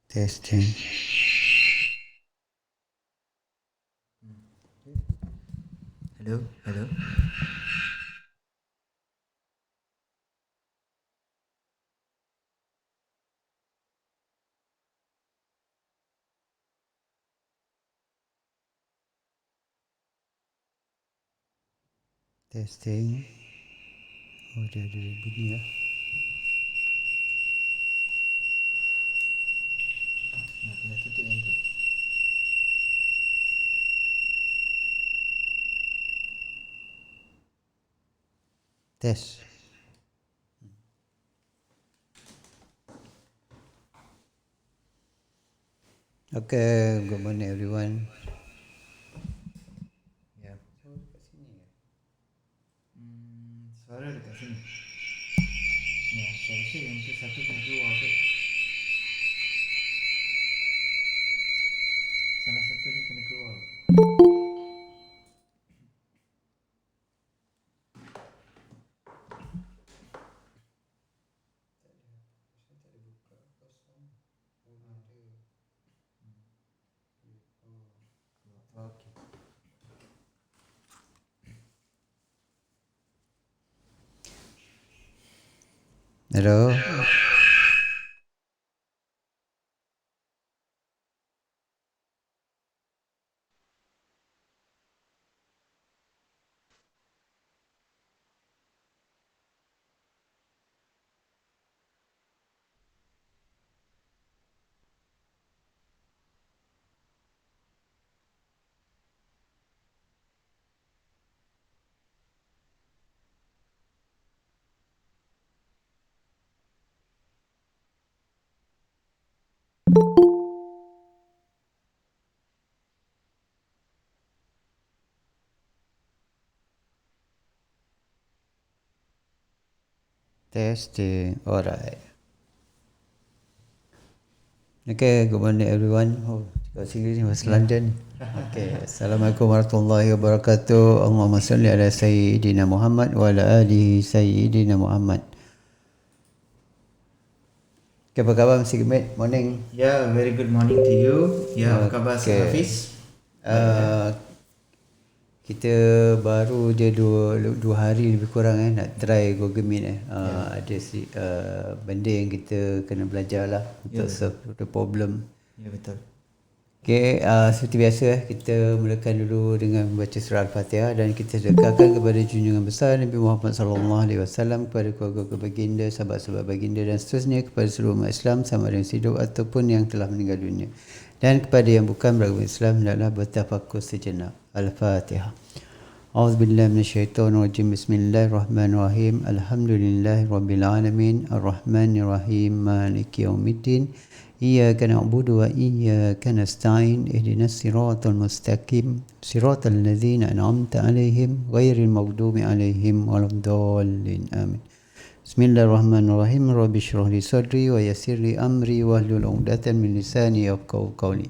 Testing. Hello, hello. Testing. Oh, dia ada bunyi ya. Nak kena tutup yang tu. Test. Okay, good morning everyone. Ya. Suara dekat sini. Ya, saya rasa yang tu satu kena keluar tu. Salah satu ni kena keluar. Okey. Hello. Testing. Alright. Okay, good morning everyone. Oh, kat sini ni bahasa London. Okay, Assalamualaikum warahmatullahi wabarakatuh. Allahumma salli ala Sayyidina Muhammad wa ala alihi Sayyidina Muhammad. Okay, apa khabar Mr. Gimit? Morning. Ya, very good morning to you. Ya, apa khabar Sir Hafiz? Kita baru je dua hari lebih kurang nak try Google Meet ada benda yang kita kena belajar lah untuk solve the problem. Ya, betul. Okay, seperti biasa kita mulakan dulu dengan membaca surah Al-Fatihah dan kita sedekahkan kepada junjungan besar Nabi Muhammad SAW, kepada keluarga baginda, sahabat-sahabat baginda dan seterusnya, kepada seluruh umat Islam sama ada yang hidup ataupun yang telah meninggal dunia, dan kepada yang bukan beragama Islam hendaklah bertafakur sejenak. Al-Fatihah. A'udzubillahi minasyaitonirrajim. Bismillahirrahmanirrahim. Alhamdulillahirabbil arrahmanirrahim, maliki yaumiddin. Iyyaka na'budu wa iyyaka nasta'in. Ihdinas siratal mustaqim. Siratal ladzina an'amta 'alaihim ghairil maghdubi 'alaihim waladdallin. Amin. Bismillahirrahmanirrahim. Rabbi shrah li sadri wa yassir li amri wahlul 'uqdatam min lisani yafqahu qawli.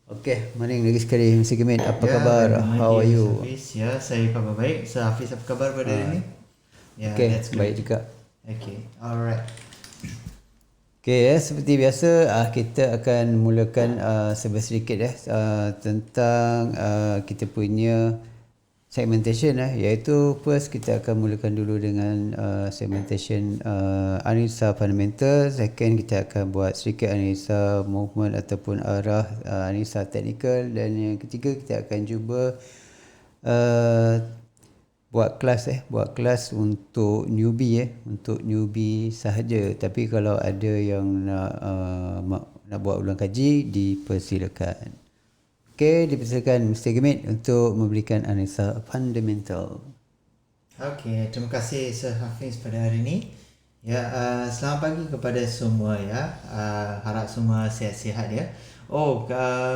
Okay, morning lagi sekali Mr. Gemit. Apa khabar? How are you? Hafiz, ya, saya khabar baik. Sir Hafiz, apa khabar pada hari ini? Ya, Okay, that's good. baik juga. Okay, alright. Okay, seperti biasa kita akan mulakan sedikit tentang kita punya segmentation iaitu first kita akan mulakan dulu dengan segmentation analisa fundamental. Second, kita akan buat sedikit analisa movement ataupun arah, analisa technical, dan yang ketiga kita akan cuba buat kelas untuk newbie sahaja. Tapi kalau ada yang nak buat ulang kaji, dipersilakan. Okay, dipersilakan Mr. Gemit untuk memberikan analisa fundamental. Okay, terima kasih Sir Hafiz pada hari ini. Ya, selamat pagi kepada semua ya. Harap semua sihat-sihat ya. Oh,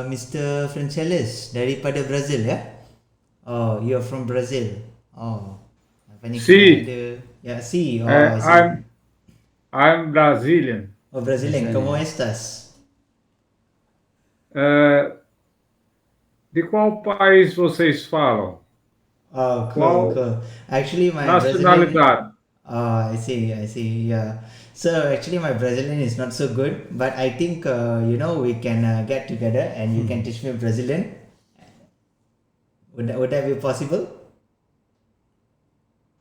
Mr. Francelis daripada Brazil ya. Oh, you're from Brazil. Oh, apa ni Si. ada? Ya, si. Oh, I see. I'm Brazilian. Oh, Brazilian. Como estas? De qual país vocês falam? Oh, Qual cool. Actually, my nacionalidade? Brazilian. Oh, I see. Yeah. So actually my Brazilian is not so good, but I think we can get together and you can teach me Brazilian. Would that be possible?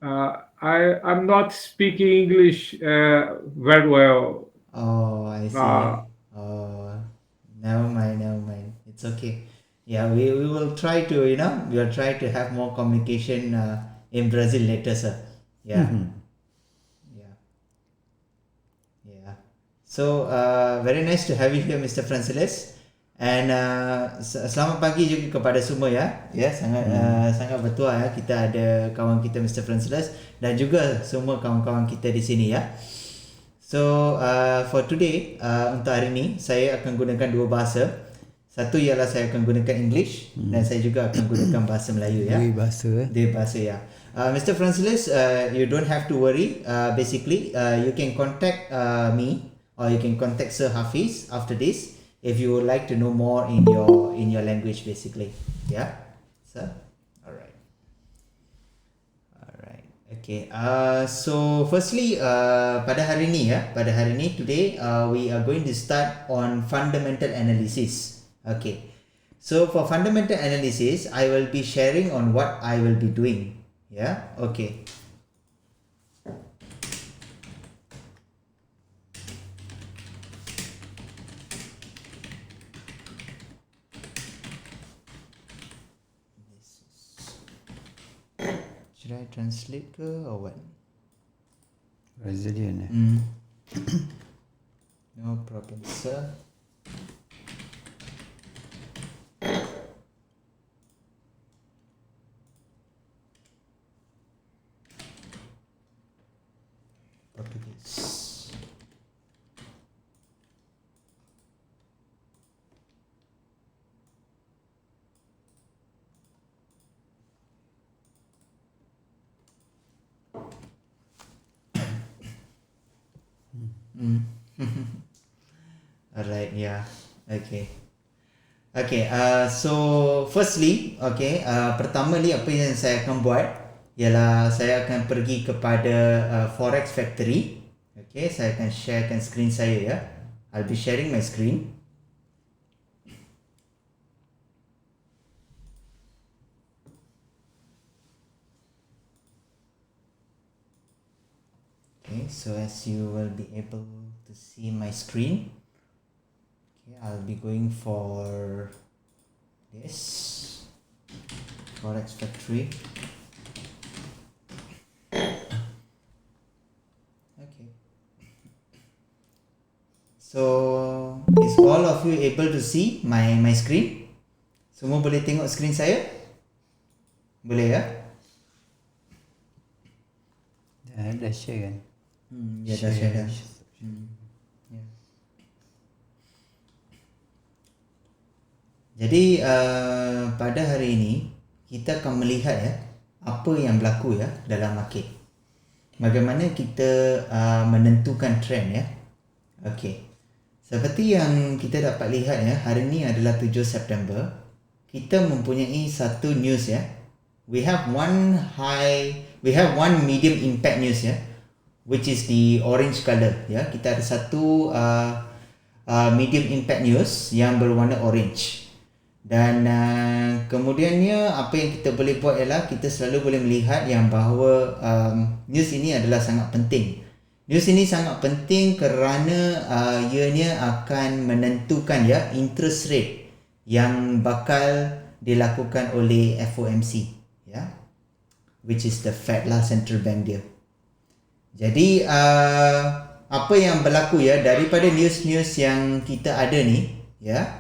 I'm not speaking English very well. Oh, I see. Uh, Oh, never mind. It's okay. Yeah, we will try to, we'll try to have more communication in Brazil later, sir. Yeah. Yeah. Yeah. So, very nice to have you here, Mr. Francelis. And selamat pagi juga kepada semua ya. Ya, sangat bertuah ya kita ada kawan kita Mr. Francelis dan juga semua kawan-kawan kita di sini ya. So for today untuk hari ini saya akan gunakan dua bahasa. Satu ialah saya akan gunakan English dan saya juga akan gunakan bahasa Melayu ya. Dua bahasa ya. Mr. Francelis, you don't have to worry. Basically, you can contact me or you can contact Sir Hafiz after this if you would like to know more in your language basically. Yeah, sir. Alright. Okay. So firstly, pada hari ni today we are going to start on fundamental analysis. Okay. So for fundamental analysis, I will be sharing on what I will be doing. Yeah. Okay. Should I translate ke or what? Brazilian No problem, sir. Portuguese. Alright, yeah. Okay. Okay, so firstly, okay, pertama ni apa yang saya akan buat ialah saya akan pergi kepada Forex Factory. Okay, saya akan sharekan screen saya ya. I'll be sharing my screen. Okay, so as you will be able to see my screen, okay, I'll be going for this Forex Factory. Okay. So is all of you able to see my screen? Semua boleh tengok screen saya? Boleh ya? Dah share kan? Ya dah share dah. Yeah. Jadi pada hari ini kita akan melihat ya apa yang berlaku ya dalam market. Bagaimana kita menentukan trend ya. Okey. Seperti yang kita dapat lihat ya, hari ini adalah 7 September. Kita mempunyai satu news ya. We have one medium impact news ya, which is the orange color ya. Kita ada satu medium impact news yang berwarna orange. Dan kemudiannya apa yang kita boleh buat ialah kita selalu boleh melihat yang bahawa news ini adalah sangat penting. News ini sangat penting kerana ianya akan menentukan ya interest rate yang bakal dilakukan oleh FOMC ya, which is the Fed lah, central bank dia. Jadi apa yang berlaku ya daripada news-news yang kita ada ni ya,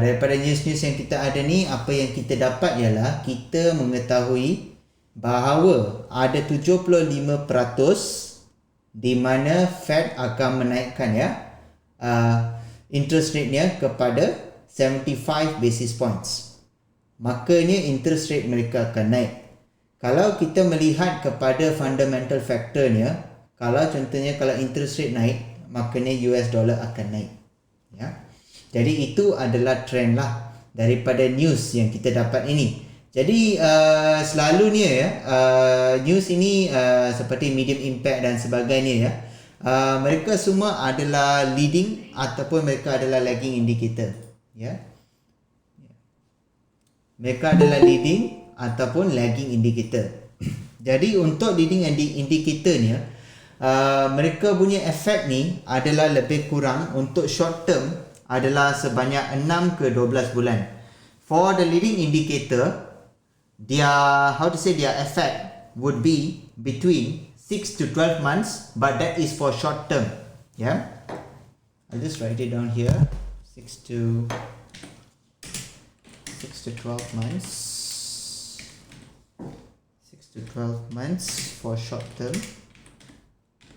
daripada news-news yang kita ada ni, apa yang kita dapat ialah kita mengetahui bahawa ada 75% di mana Fed akan menaikkan ya interest rate-nya kepada 75 basis points. Makanya interest rate mereka akan naik. Kalau kita melihat kepada fundamental factornya, kalau contohnya kalau interest rate naik, makanya US dollar akan naik. Ya. Jadi itu adalah trend lah daripada news yang kita dapat ini. Jadi selalunya ya news ini seperti medium impact dan sebagainya ya, mereka semua adalah leading ataupun mereka adalah lagging indicator. Ya. Mereka adalah leading ataupun lagging indicator. Jadi untuk leading indicator ni, mereka punya efek ni adalah lebih kurang untuk short term adalah sebanyak 6 ke 12 bulan. For the leading indicator, their effect would be between 6 to 12 months, but that is for short term. Yeah, I'll just write it down here. 6 to 12 months. 6 to 12 months for short term.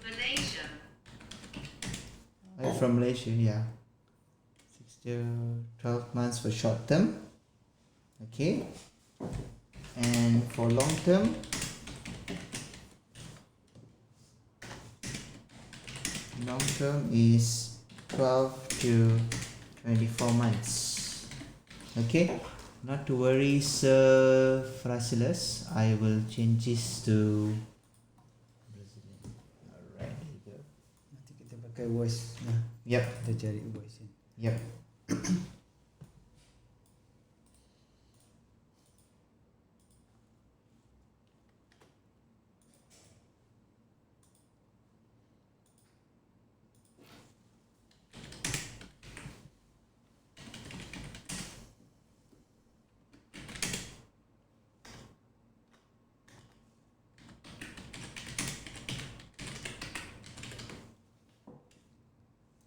Malaysia. I'm from Malaysia, yeah. 6 to 12 months for short term. Okay. And for long term, is 12 to 24 months. Okay. Not to worry, Sir Frasilus. I will change this to Brazilian. Alright, there you go. Nanti kita pakai voice. Yep. Kita cari voice ni. Yep.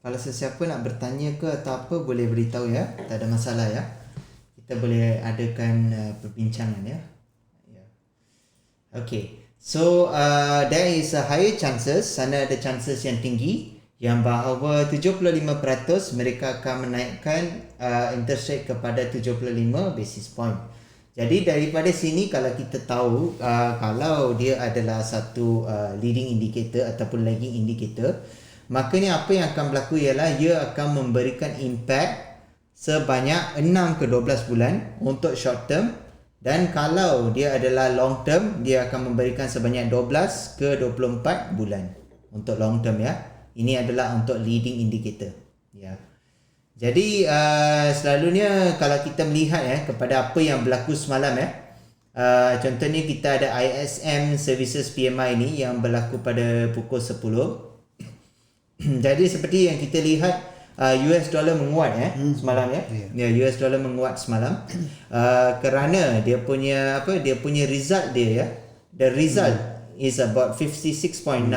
Kalau sesiapa nak bertanya ke atau apa, boleh beritahu ya. Tak ada masalah ya. Kita boleh adakan perbincangan ya. Okay. So there is a higher chances, sana ada chances yang tinggi yang bahawa 75% mereka akan menaikkan interest rate kepada 75 basis point. Jadi daripada sini kalau kita tahu kalau dia adalah satu leading indicator ataupun lagging indicator, makanya apa yang akan berlaku ialah ia akan memberikan impact sebanyak 6 ke 12 bulan untuk short term, dan kalau dia adalah long term dia akan memberikan sebanyak 12 ke 24 bulan untuk long term ya. Ini adalah untuk leading indicator ya. Jadi selalunya kalau kita melihat kepada apa yang berlaku semalam contohnya kita ada ISM Services PMI ni yang berlaku pada pukul 10. Jadi seperti yang kita lihat US dollar menguat semalam ya. Ya, US dollar menguat semalam kerana dia punya result dia ya. The result is about 56.9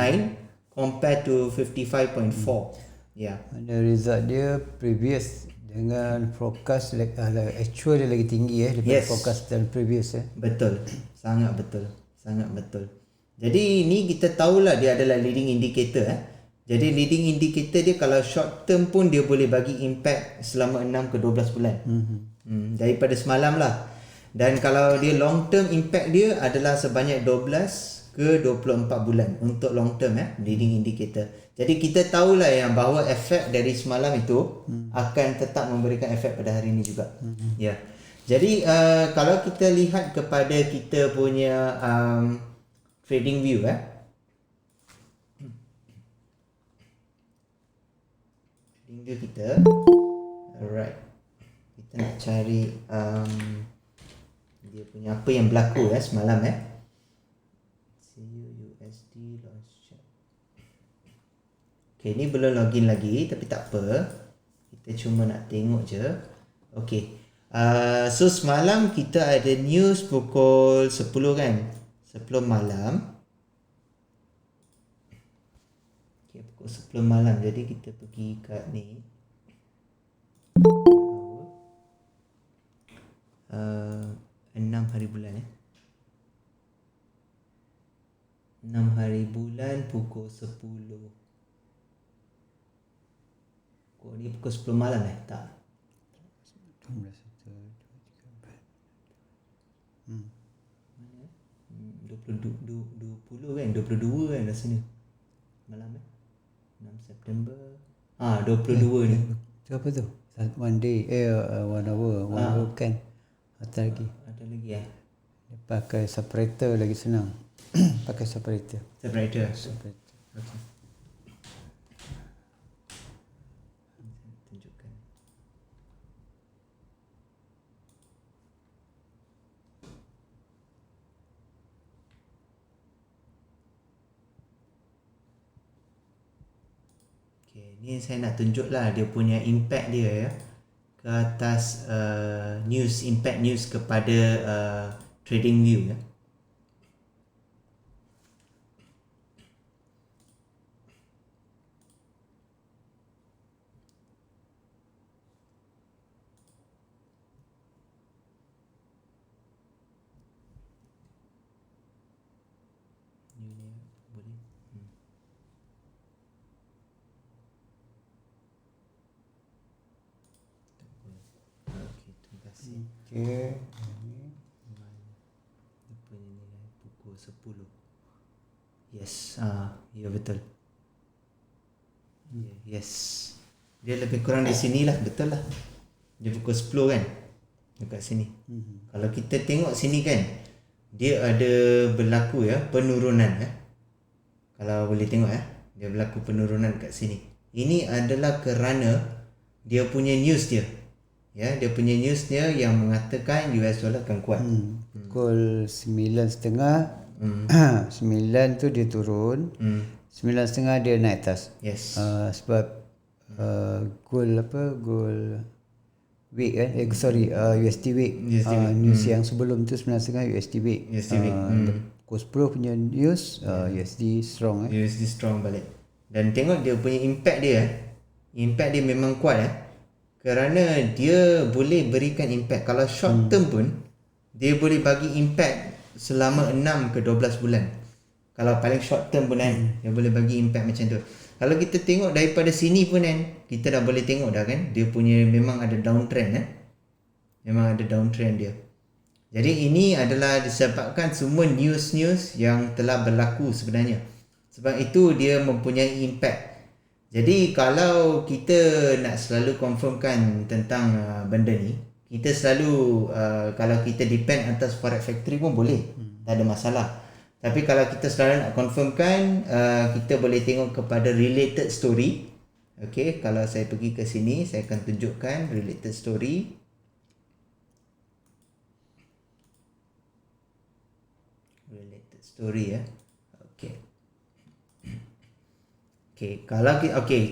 compared to 55.4. Ya. Ada result dia previous dengan forecast actual dia lagi tinggi daripada forecast dan previous Betul. Sangat betul. Sangat betul. Jadi ni kita tahulah dia adalah leading indicator Jadi leading indicator dia kalau short term pun dia boleh bagi impact selama 6 ke 12 bulan. Daripada semalam lah. Dan kalau dia long term impact dia adalah sebanyak 12 ke 24 bulan untuk long term leading indicator. Jadi kita tahulah yang bahawa efek dari semalam itu akan tetap memberikan efek pada hari ini juga. Ya. Jadi kalau kita lihat kepada kita punya trading view hingga kita alright, kita nak cari dia punya apa yang berlaku semalam CUSD loss chart. Okay, ni belum login lagi tapi tak apa, kita cuma nak tengok je. Okay, so semalam kita ada news pukul 10 kan, 10 malam. Pukul 10 malam. Jadi kita pergi kat ni 6 hari bulan 6 hari bulan pukul 10. Ni pukul 10 malam tak? 20 kan? 22 kan rasanya malam 6 September 22 ni. Itu apa tu? One day 1 hour kan. Ada lagi Dia pakai separator lagi senang. Pakai separator. Okay. Ini saya nak tunjuk lah dia punya impact dia ya ke atas news, impact news kepada TradingView ya. Okey. Dia punya nilai pukul 10. Yes, ya betul. Yes. Dia lebih kurang di sini lah, betul lah. Dia pukul 10 kan? Dekat sini. Kalau kita tengok sini kan, dia ada berlaku ya penurunan ya. Kalau boleh tengok ya, dia berlaku penurunan kat sini. Ini adalah kerana dia punya news dia. Ya, dia punya news dia yang mengatakan US dollar akan kuat. Pukul 9.30 9 tu dia turun. 9.30 dia naik atas. Yes. Sebab gold week kan, USD week. News yang sebelum tu 9.30 USD week. USD week. Pukul 10 punya news USD strong USD strong balik. Dan tengok dia punya impact dia. Impact dia memang kuat kerana dia boleh berikan impact. Kalau short term pun dia boleh bagi impact selama 6 ke 12 bulan. Kalau paling short term pun dia boleh bagi impact macam tu. Kalau kita tengok daripada sini pun kita dah boleh tengok dah kan, dia punya memang ada downtrend memang ada downtrend dia. Jadi ini adalah disebabkan semua news-news yang telah berlaku sebenarnya. Sebab itu dia mempunyai impact. Jadi kalau kita nak selalu confirmkan tentang benda ni, kita selalu kalau kita depend atas Forex Factory pun boleh, tak ada masalah. Tapi kalau kita selalu nak confirmkan, kita boleh tengok kepada related story. Okay, kalau saya pergi ke sini, saya akan tunjukkan related story. Related story Okay. Okay, kalau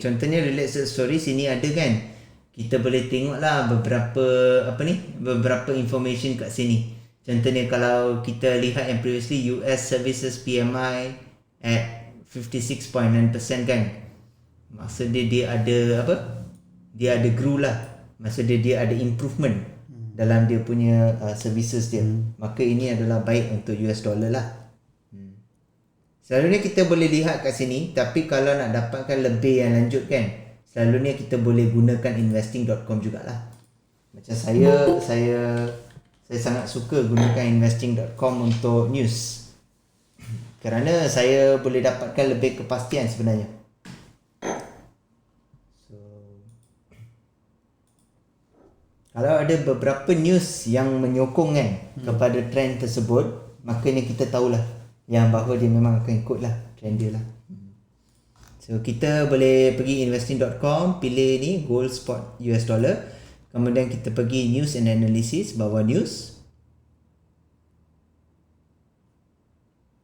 contohnya related story sini ada kan. Kita boleh tengoklah beberapa information kat sini. Contohnya kalau kita lihat yang previously US Services PMI at 56.9% kan. Maksudnya dia ada Dia ada grow lah. Maksudnya dia ada improvement dalam dia punya services dia. Maka ini adalah baik untuk US dollar lah. Selalunya kita boleh lihat kat sini, tapi kalau nak dapatkan lebih yang lanjut kan, selalunya kita boleh gunakan investing.com jugalah. Macam saya sangat suka gunakan investing.com untuk news. Kerana saya boleh dapatkan lebih kepastian sebenarnya. Kalau ada beberapa news yang menyokong kepada trend tersebut, makanya kita tahulah yang bahawa dia memang akan ikutlah trend dia lah. So kita boleh pergi investing.com, pilih ni gold spot US dollar. Kemudian kita pergi news and analysis, bawah news.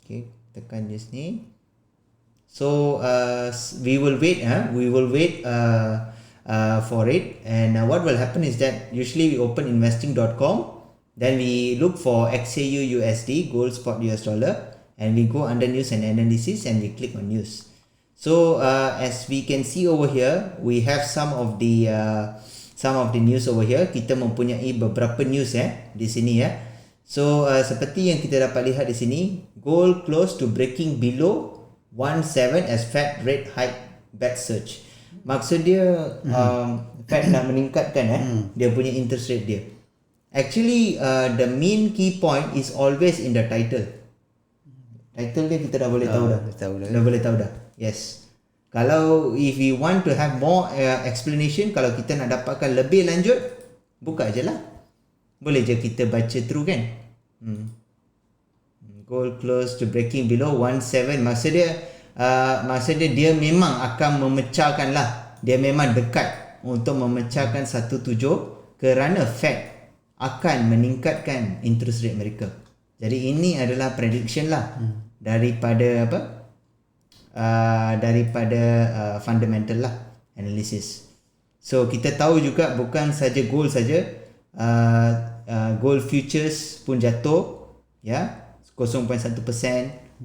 Okay, tekan news ni. So we will wait for it, and what will happen is that usually we open investing.com, then we look for XAU USD gold spot US dollar, and we go under news and analysis and we click on news. So as we can see over here, we have some of the news over here. Kita mempunyai beberapa news di sini So seperti yang kita dapat lihat di sini, gold close to breaking below 17 as Fed rate hike back surge. Maksud dia Fed nak meningkatkan dia punya interest rate dia. Actually the main key point is always in the title. Title dia kita dah boleh tahu dah. Dah boleh tahu dah. Yes. Kalau if we want to have more explanation, kalau kita nak dapatkan lebih lanjut, buka je lah. Boleh je kita baca through kan. Gold close to breaking below 17. Maksudnya dia memang akan memecahkan lah. Dia memang dekat untuk memecahkan 17 kerana Fed akan meningkatkan interest rate mereka. Jadi ini adalah prediction lah daripada fundamental lah. analysis. So kita tahu juga bukan saja gold saja, gold futures pun jatuh, ya, 0.1%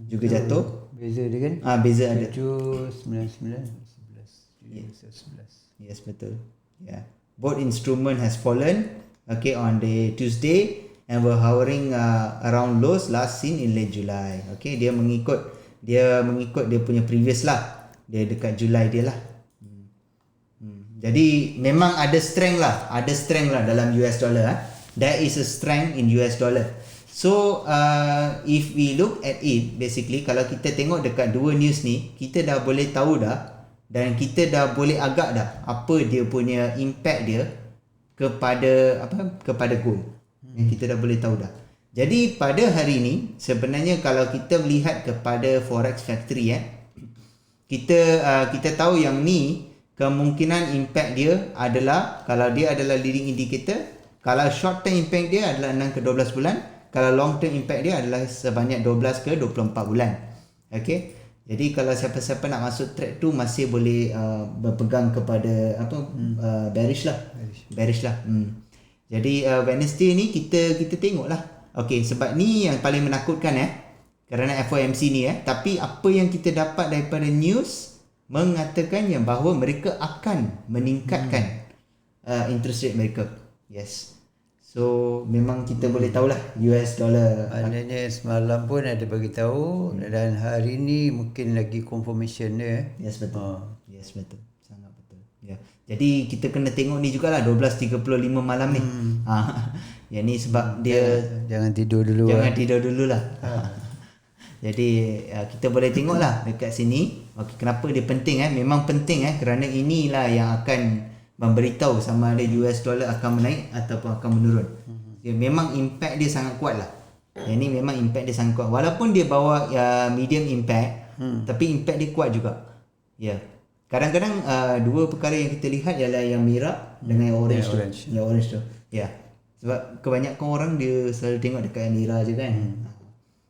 juga jatuh. Beza dia kan? Beza ada. 799 11. Yes, betul. Yeah. Both instrument has fallen, okay, on the Tuesday and were hovering around lows last seen in late July. Okay, dia mengikut dia punya previous lah. Dia dekat Julai dia lah. Jadi memang ada strength lah dalam US dollar. There is a strength in US dollar. So if we look at it, basically kalau kita tengok dekat dua news ni, kita dah boleh tahu dah, dan kita dah boleh agak dah apa dia punya impact dia kepada gold. Kita dah boleh tahu dah. Jadi pada hari ni sebenarnya kalau kita melihat kepada Forex Factory, kita tahu yang ni kemungkinan impact dia adalah, kalau dia adalah leading indicator, kalau short term impact dia adalah 6 ke 12 bulan, kalau long term impact dia adalah sebanyak 12 ke 24 bulan. Okay, jadi kalau siapa-siapa nak masuk trade tu masih boleh berpegang kepada bearish lah. Jadi Wednesday ni kita tengok lah. Okay, sebab ni yang paling menakutkan kerana FOMC ni tapi apa yang kita dapat daripada news mengatakan yang bahawa mereka akan meningkatkan interest rate mereka. Yes. So memang kita boleh tahulah US dollar. Maknanya semalam pun ada bagi tahu dan hari ni mungkin lagi confirmation dia. Yes, betul. Yes, betul. Sangat betul. Ya. Jadi kita kena tengok ni jugalah 12.35 malam ni. Yang ni sebab dia jangan tidur dulu. Jangan tidur dululah. Jadi kita boleh tengoklah dekat sini. Okay, kenapa dia penting memang penting kerana inilah yang akan memberitahu sama ada US dollar akan menaik ataupun akan menurun. Dia memang impact dia sangat kuat lah. Yang ni memang impact dia sangat kuat. Walaupun dia bawa medium impact, tapi impact dia kuat juga. Ya. Kadang-kadang dua perkara yang kita lihat ialah yang merah dengan yang orange tu. Yang orange tu. Ya. Sebab kebanyakan orang dia selalu tengok dekat yang merah je kan.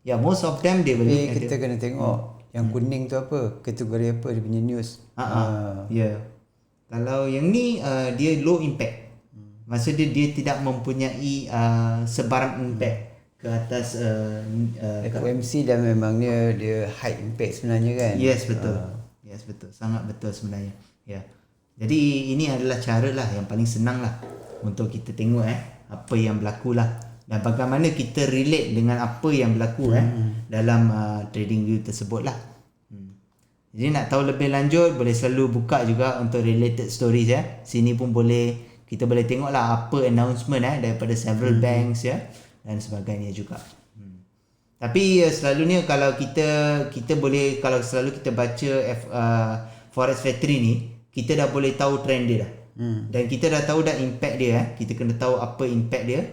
Ya, most of them dia boleh. Kita kena tengok yang kuning tu apa, kategori apa dia punya news. Ya. Kalau yang ni dia low impact. Maksud dia tidak mempunyai sebarang impact ke atas FOMC dan memangnya dia high impact sebenarnya kan. Yes, betul. Yes, betul. Sangat betul sebenarnya. Ya. Jadi ini adalah cara lah yang paling senang lah untuk kita tengok apa yang berlaku lah, dan bagaimana kita relate dengan apa yang berlaku dalam trading view tersebut lah. Jadi nak tahu lebih lanjut boleh selalu buka juga untuk related stories Sini pun kita boleh tengok lah apa announcement daripada several banks dan sebagainya juga. Tapi selalunya kalau kita boleh, kalau selalu kita baca Forex Factory ni, kita dah boleh tahu trend dia dah. Dan kita dah tahu dah impact dia kita kena tahu apa impact dia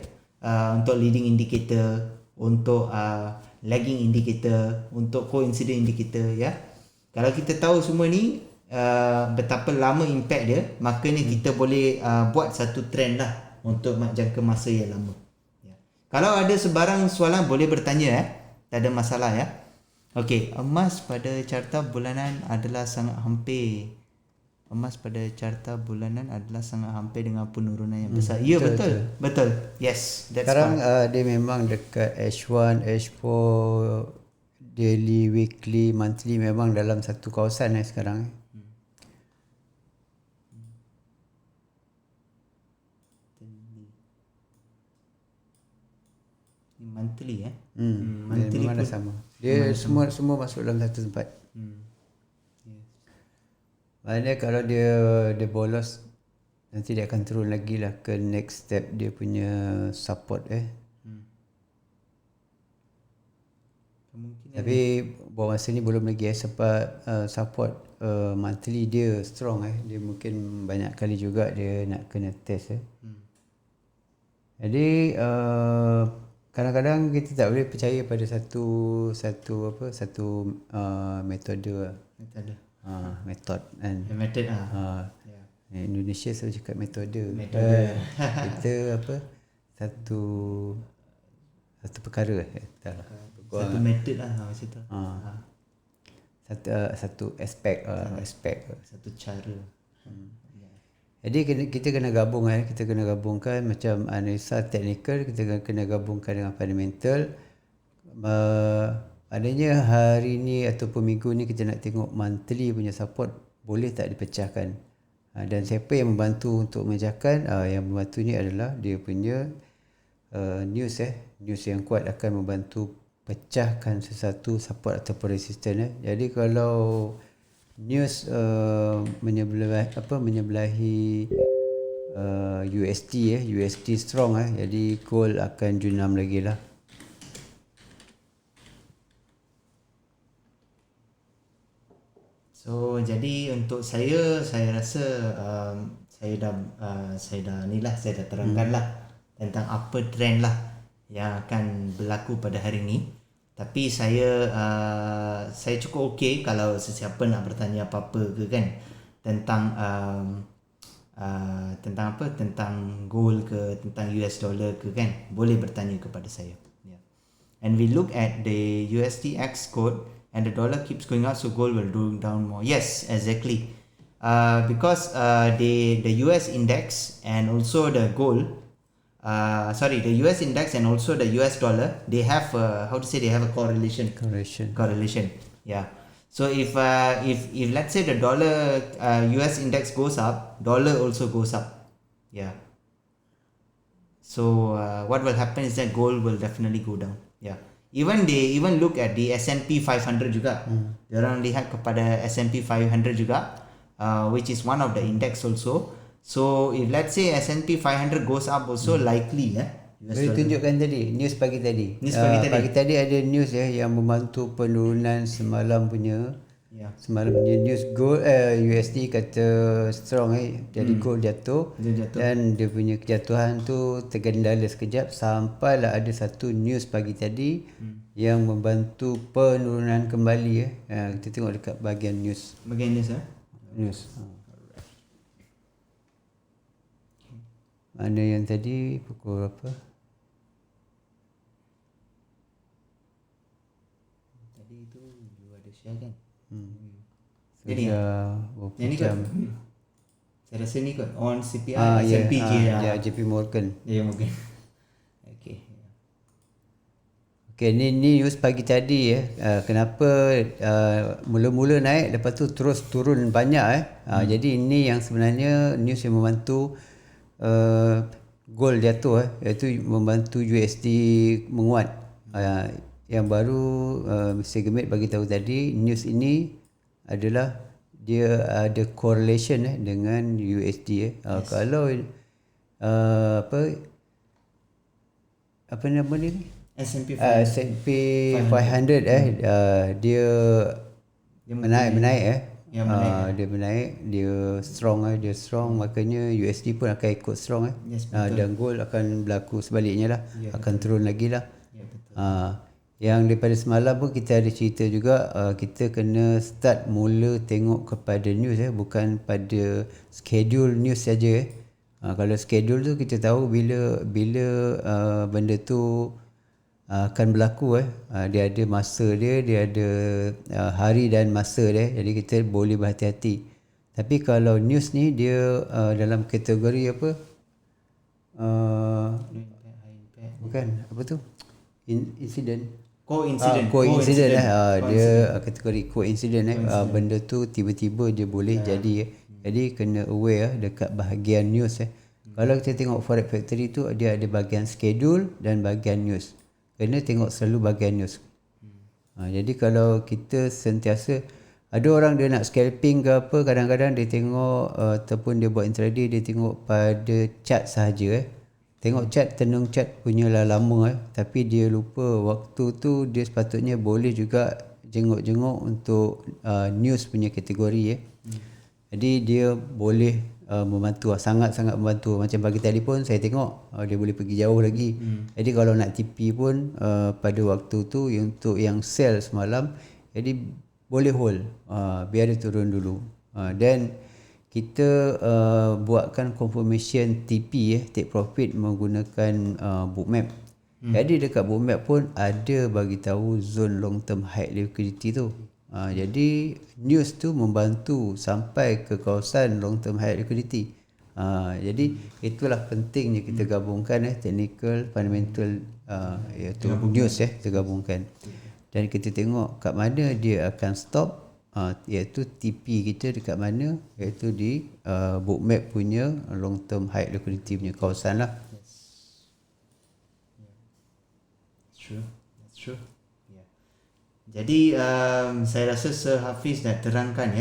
untuk leading indicator, untuk lagging indicator, untuk coincident indicator Kalau kita tahu semua ni betapa lama impact dia, makanya kita boleh buat satu trend lah untuk jangka masa yang lama. Kalau ada sebarang soalan boleh bertanya tak ada masalah Okey, emas pada carta bulanan adalah sangat hampir. Emas pada carta bulanan adalah sangat hampir dengan penurunan yang besar. Ya, betul. Yes, that's sekarang dia memang dekat H1, H4, daily, weekly, monthly memang dalam satu kawasan sekarang. Monthly monthly memang dah sama. Dia semua masuk dalam satu tempat. Maknanya kalau dia bolos, nanti dia akan turun lagi lah ke next step dia punya support Tapi buat masa ni belum lagi sebab support monthly dia strong dia mungkin banyak kali juga dia nak kena test Jadi kadang-kadang kita tak boleh percaya pada satu metode method kan. Indonesia selalu cakap metode. Kita satu perkara satu method lah macam tu. Satu aspek satu cara. Jadi kita kena gabung kita kena gabungkan macam analisa technical, kita kena gabungkan dengan fundamental. Adanya hari ni ataupun minggu ni kita nak tengok monthly punya support boleh tak dipecahkan. Dan siapa yang membantu untuk memecahkan, yang membantu ni adalah dia punya news news yang kuat akan membantu pecahkan sesuatu support ataupun resistance Jadi kalau news menyebelahi USD USD strong jadi gold akan junam lagi lah. So jadi untuk saya rasa saya dah terangkan lah tentang apa trend lah yang akan berlaku pada hari ni. Tapi saya cukup okey kalau sesiapa nak bertanya apa-apa ke kan tentang tentang gold ke, tentang US dollar ke kan, boleh bertanya kepada saya. Yeah. And we look at the USDX code and the dollar keeps going up, so gold will go down more. Yes, exactly. Because the US index and also the gold the US index and also the US dollar, they have they have a correlation. Yeah. So if let's say the dollar US index goes up, dollar also goes up. Yeah. So what will happen is that gold will definitely go down. Yeah. They even look at the S&P 500 juga. Diorang lihat kepada S&P 500 juga, which is one of the index also. So if let's say S&P 500 goes up also, likely Boleh tunjukkan tadi news pagi tadi. Pagi tadi ada news yang membantu penurunan semalam punya. Semalam punya news gold USD kata strong jadi gold jatuh dan dia punya kejatuhan tu tergendala sekejap sampailah ada satu news pagi tadi yang membantu penurunan kembali kita tengok dekat bahagian news. News. Mana yang tadi pukul berapa? Tadi itu you ada share kan? Jadi Yang ni kan? Saya rasa ni kot on CPI S&P JP Morgan. Morgan. Okay, ni news pagi tadi kenapa mula-mula naik lepas tu terus turun banyak jadi ini yang sebenarnya news yang membantu gold jatuh iaitu membantu USD menguat. Yang baru Mr. Gemit bagi tahu tadi news ini adalah dia ada correlation dengan USD kalau apa nama ni S&P 500 dia menaik dia menaik, dia strong makanya USD pun akan ikut strong dan gold akan berlaku sebaliknya lah, akan turun lagi lah. Yang daripada semalam pun kita ada cerita juga, kita kena start mula tengok kepada news bukan pada schedule news saja. Kalau schedule tu kita tahu bila benda tu akan berlaku dia ada masa dia ada hari dan masa dia, jadi kita boleh berhati-hati. Tapi kalau news ni dia dalam kategori apa bukan apa tu coincident dia kategori coincident benda tu tiba-tiba dia boleh jadi kena aware dekat bahagian news Kalau kita tengok Forex Factory tu dia ada bahagian schedule dan bahagian news. Kena tengok selalu bahagian news. Jadi kalau kita sentiasa, ada orang dia nak scalping ke apa, kadang-kadang dia tengok ataupun dia buat intraday, dia tengok pada chart sahaja Tengok chart, tenung chart punyalah lama tapi dia lupa waktu tu dia sepatutnya boleh juga jenguk-jenguk untuk news punya kategori Jadi dia boleh membantu, sangat-sangat membantu. Macam pagi tadi pun saya tengok dia boleh pergi jauh lagi. Jadi kalau nak TP pun pada waktu tu untuk yang sell semalam, jadi boleh hold, biar dia turun dulu. Dan kita buatkan confirmation TP take profit menggunakan bookmap. Jadi dekat bookmap pun ada bagi tahu zone long term high liquidity tu. Jadi news tu membantu sampai ke kawasan long term high liquidity. Jadi itulah pentingnya kita gabungkan technical, fundamental, iaitu news kita gabungkan. Dan kita tengok kat mana dia akan stop, iaitu TP kita dekat mana, iaitu di bookmap punya long term high liquidity punya kawasan lah. That's true. Yeah. Jadi saya rasa Sir Hafiz dah terangkan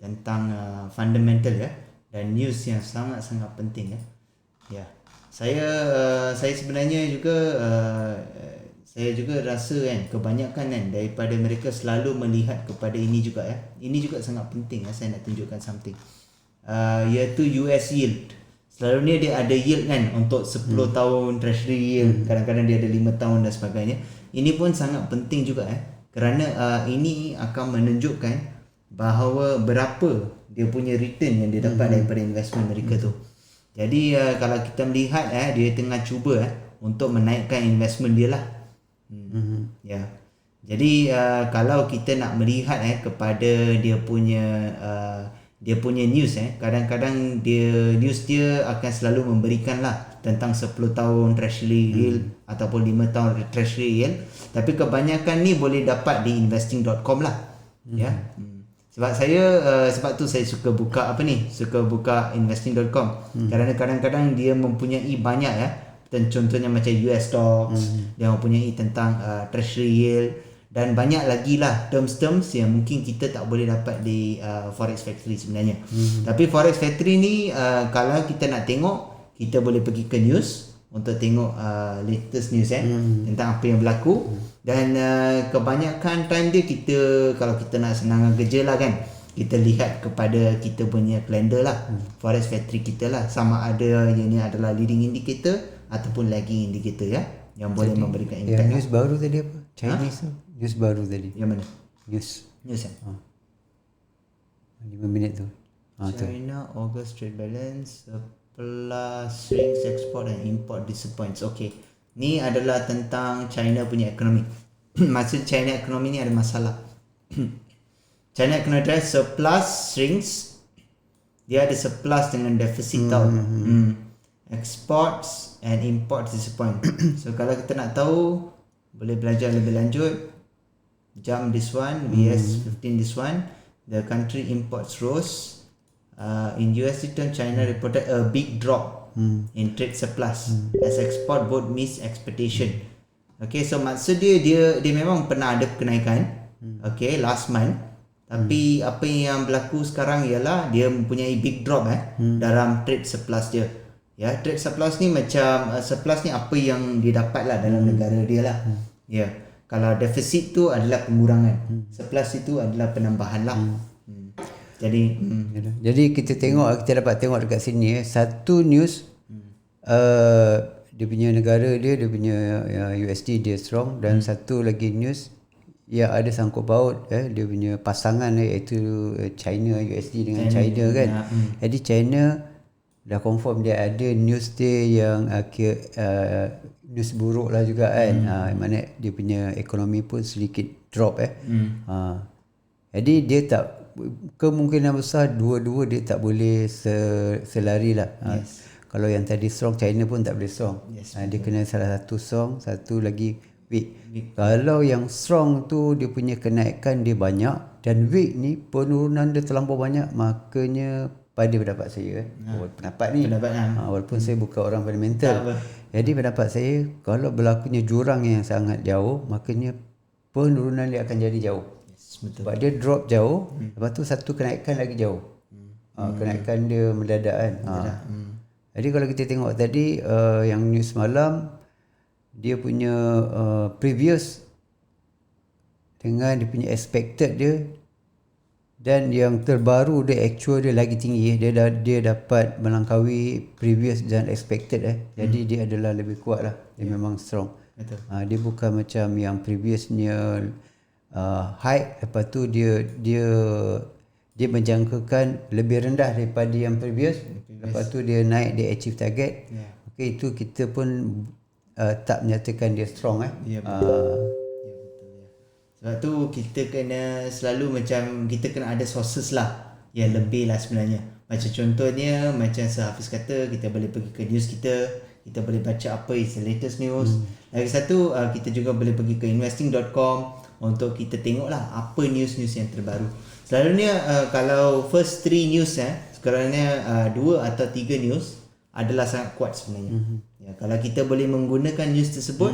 tentang fundamental dan news yang sangat-sangat penting Ya. Saya sebenarnya juga saya juga rasa kebanyakan daripada mereka selalu melihat kepada ini juga Ini juga sangat penting saya nak tunjukkan something. Iaitu US yield. Selalunya dia ada yield untuk 10 tahun treasury yield, kadang-kadang dia ada 5 tahun dan sebagainya. Ini pun sangat penting juga kerana ini akan menunjukkan bahawa berapa dia punya return yang dia dapat daripada investment mereka tu. Jadi kalau kita melihat dia tengah cuba untuk menaikkan investment dia lah. Ya. Jadi kalau kita nak melihat kepada dia punya news kadang-kadang news dia akan selalu memberikan lah tentang 10 tahun treasury yield ataupun 5 tahun treasury yield, tapi kebanyakan ni boleh dapat di investing.com lah. Sebab sebab tu saya suka buka investing.com kerana kadang-kadang dia mempunyai banyak contohnya macam US stocks, dia mempunyai tentang treasury yield dan banyak lagi lah terms-terms yang mungkin kita tak boleh dapat di Forex Factory sebenarnya. Tapi Forex Factory ni kalau kita nak tengok, kita boleh pergi ke news untuk tengok latest news tentang apa yang berlaku. Dan kebanyakan time dia kalau kita nak senang kerja lah kita lihat kepada kita punya kalender lah, Forex Factory kita lah, sama ada yang ni adalah leading indicator ataupun lagging indicator yang boleh memberikan impact. News baru tadi apa? Chinese tu. News baru tadi. Yang mana? News 5 minit tu. China August trade balance surplus swings export and import disappoints. Okay, ni adalah tentang China punya ekonomi. Maksud China ekonomi ni ada masalah. China ekonomi ada surplus swings, dia ada surplus dengan deficit tau. Exports and imports disappoint. So kalau kita nak tahu, boleh belajar lebih lanjut. Jump this one, VS15 this one. The country imports rose. In USD term, China reported a big drop in trade surplus as export both miss expectation. Okay, so maksud dia memang pernah ada kenaikan. Okay, last month. Tapi apa yang berlaku sekarang ialah dia mempunyai big drop dalam trade surplus dia. Ya, trade surplus ni macam surplus ni apa yang dia dapat lah dalam negara dia lah. Ya. Kalau deficit tu adalah pengurangan, surplus itu adalah penambahan lah. Jadi kita dapat tengok dekat sini satu news dia punya negara dia punya USD dia strong, dan satu lagi news yang ada sangkut paut dia punya pasangan iaitu China USD dengan China kan. Jadi China dah confirm dia ada news dia yang news buruk lah juga kan. Mana dia punya ekonomi pun sedikit drop jadi dia tak, kemungkinan besar dua-dua dia tak boleh selari lah. Kalau yang tadi strong, China pun tak boleh strong. Dia kena salah satu strong, satu lagi weak. Kalau yang strong tu dia punya kenaikan dia banyak, dan weak ni penurunan dia terlampau banyak, makanya pada pendapat saya walaupun saya bukan orang fundamental, jadi pendapat saya kalau berlakunya jurang yang sangat jauh, makanya penurunan dia akan jadi jauh. Sebab dia drop jauh, lepas tu satu kenaikan lagi jauh. Kenaikan dia mendadak kan. Jadi kalau kita tengok tadi yang news malam, dia punya previous dengan dia punya expected dia, dan yang terbaru dia actual dia lagi tinggi. Dia dapat melangkaui previous dan expected Jadi dia adalah lebih kuat lah. Dia memang strong. Dia bukan macam yang previousnya high, lepas tu dia menjangkakan lebih rendah daripada yang previous, lepas tu dia naik, dia achieve target. Okay, itu kita pun tak menyatakan dia strong betul. Sebab tu kita kena selalu macam kita kena ada sources lah yang lebih lah sebenarnya. Macam contohnya macam Hafiz kata, kita boleh pergi ke news kita boleh baca apa is the latest news. Lagi satu kita juga boleh pergi ke investing.com untuk kita tengok lah apa news-news yang terbaru. Selalunya kalau first 3 news sekarangnya 2 atau 3 news adalah sangat kuat sebenarnya. Ya, kalau kita boleh menggunakan news tersebut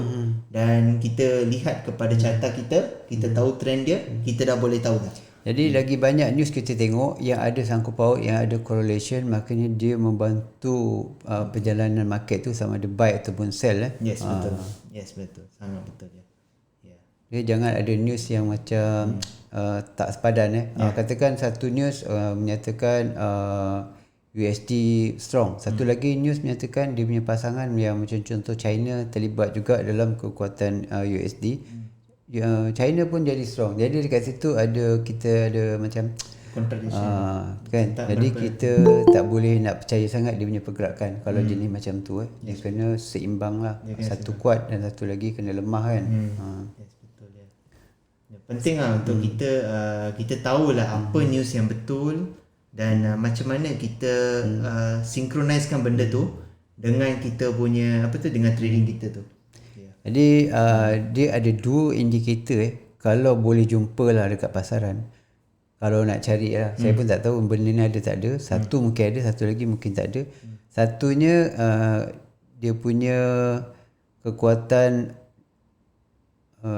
dan kita lihat kepada carta kita tahu trend dia, kita dah boleh tahu dah. Jadi lagi banyak news kita tengok yang ada sangkut paut, yang ada correlation, maknanya dia membantu perjalanan market tu sama ada buy ataupun sell. Yes, betul. Yes, betul. Sangat betul ya. Yeah. Dia jangan ada news yang macam tak sepadan. Katakan satu news menyatakan USD strong. Satu lagi news menyatakan dia punya pasangan yang macam contoh China terlibat juga dalam kekuatan USD. China pun jadi strong. Jadi dekat situ kita ada macam contradiction. Kan. Jadi kita tak boleh nak percaya sangat dia punya pergerakan kalau jenis macam tu. Dia kena seimbang lah. Satu kuat dan satu lagi kena lemah kan. Yes, betul ya. Penting lah untuk kita tahulah apa news yang betul dan macam mana kita synchronise-kan benda tu dengan kita punya dengan trading kita tu. Jadi dia ada 2 indikator kalau boleh jumpa lah dekat pasaran. Kalau nak cari lah, saya pun tak tahu benda ni ada tak ada. Satu mungkin ada, satu lagi mungkin tak ada. Satunya dia punya kekuatan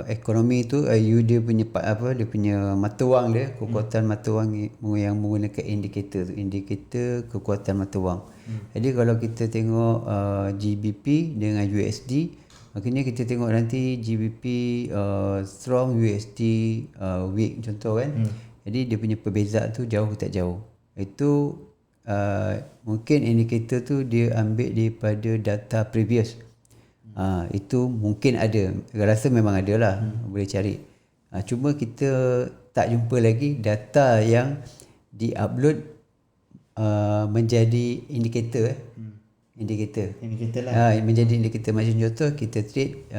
ekonomi tu dia punya dia punya mata wang dia, kekuatan mata wang yang menggunakan indikator kekuatan mata wang. Jadi kalau kita tengok GBP dengan USD, maknanya kita tengok nanti GBP strong, USD weak contoh kan. Jadi dia punya perbezaan tu jauh ke tak jauh. Itu mungkin indikator tu dia ambil daripada data previous. Itu mungkin ada. Saya rasa memang ada lah. Boleh cari. Cuma kita tak jumpa lagi data yang di-upload menjadi indikator. Indikator lah. Menjadi indikator. Macam contoh kita trade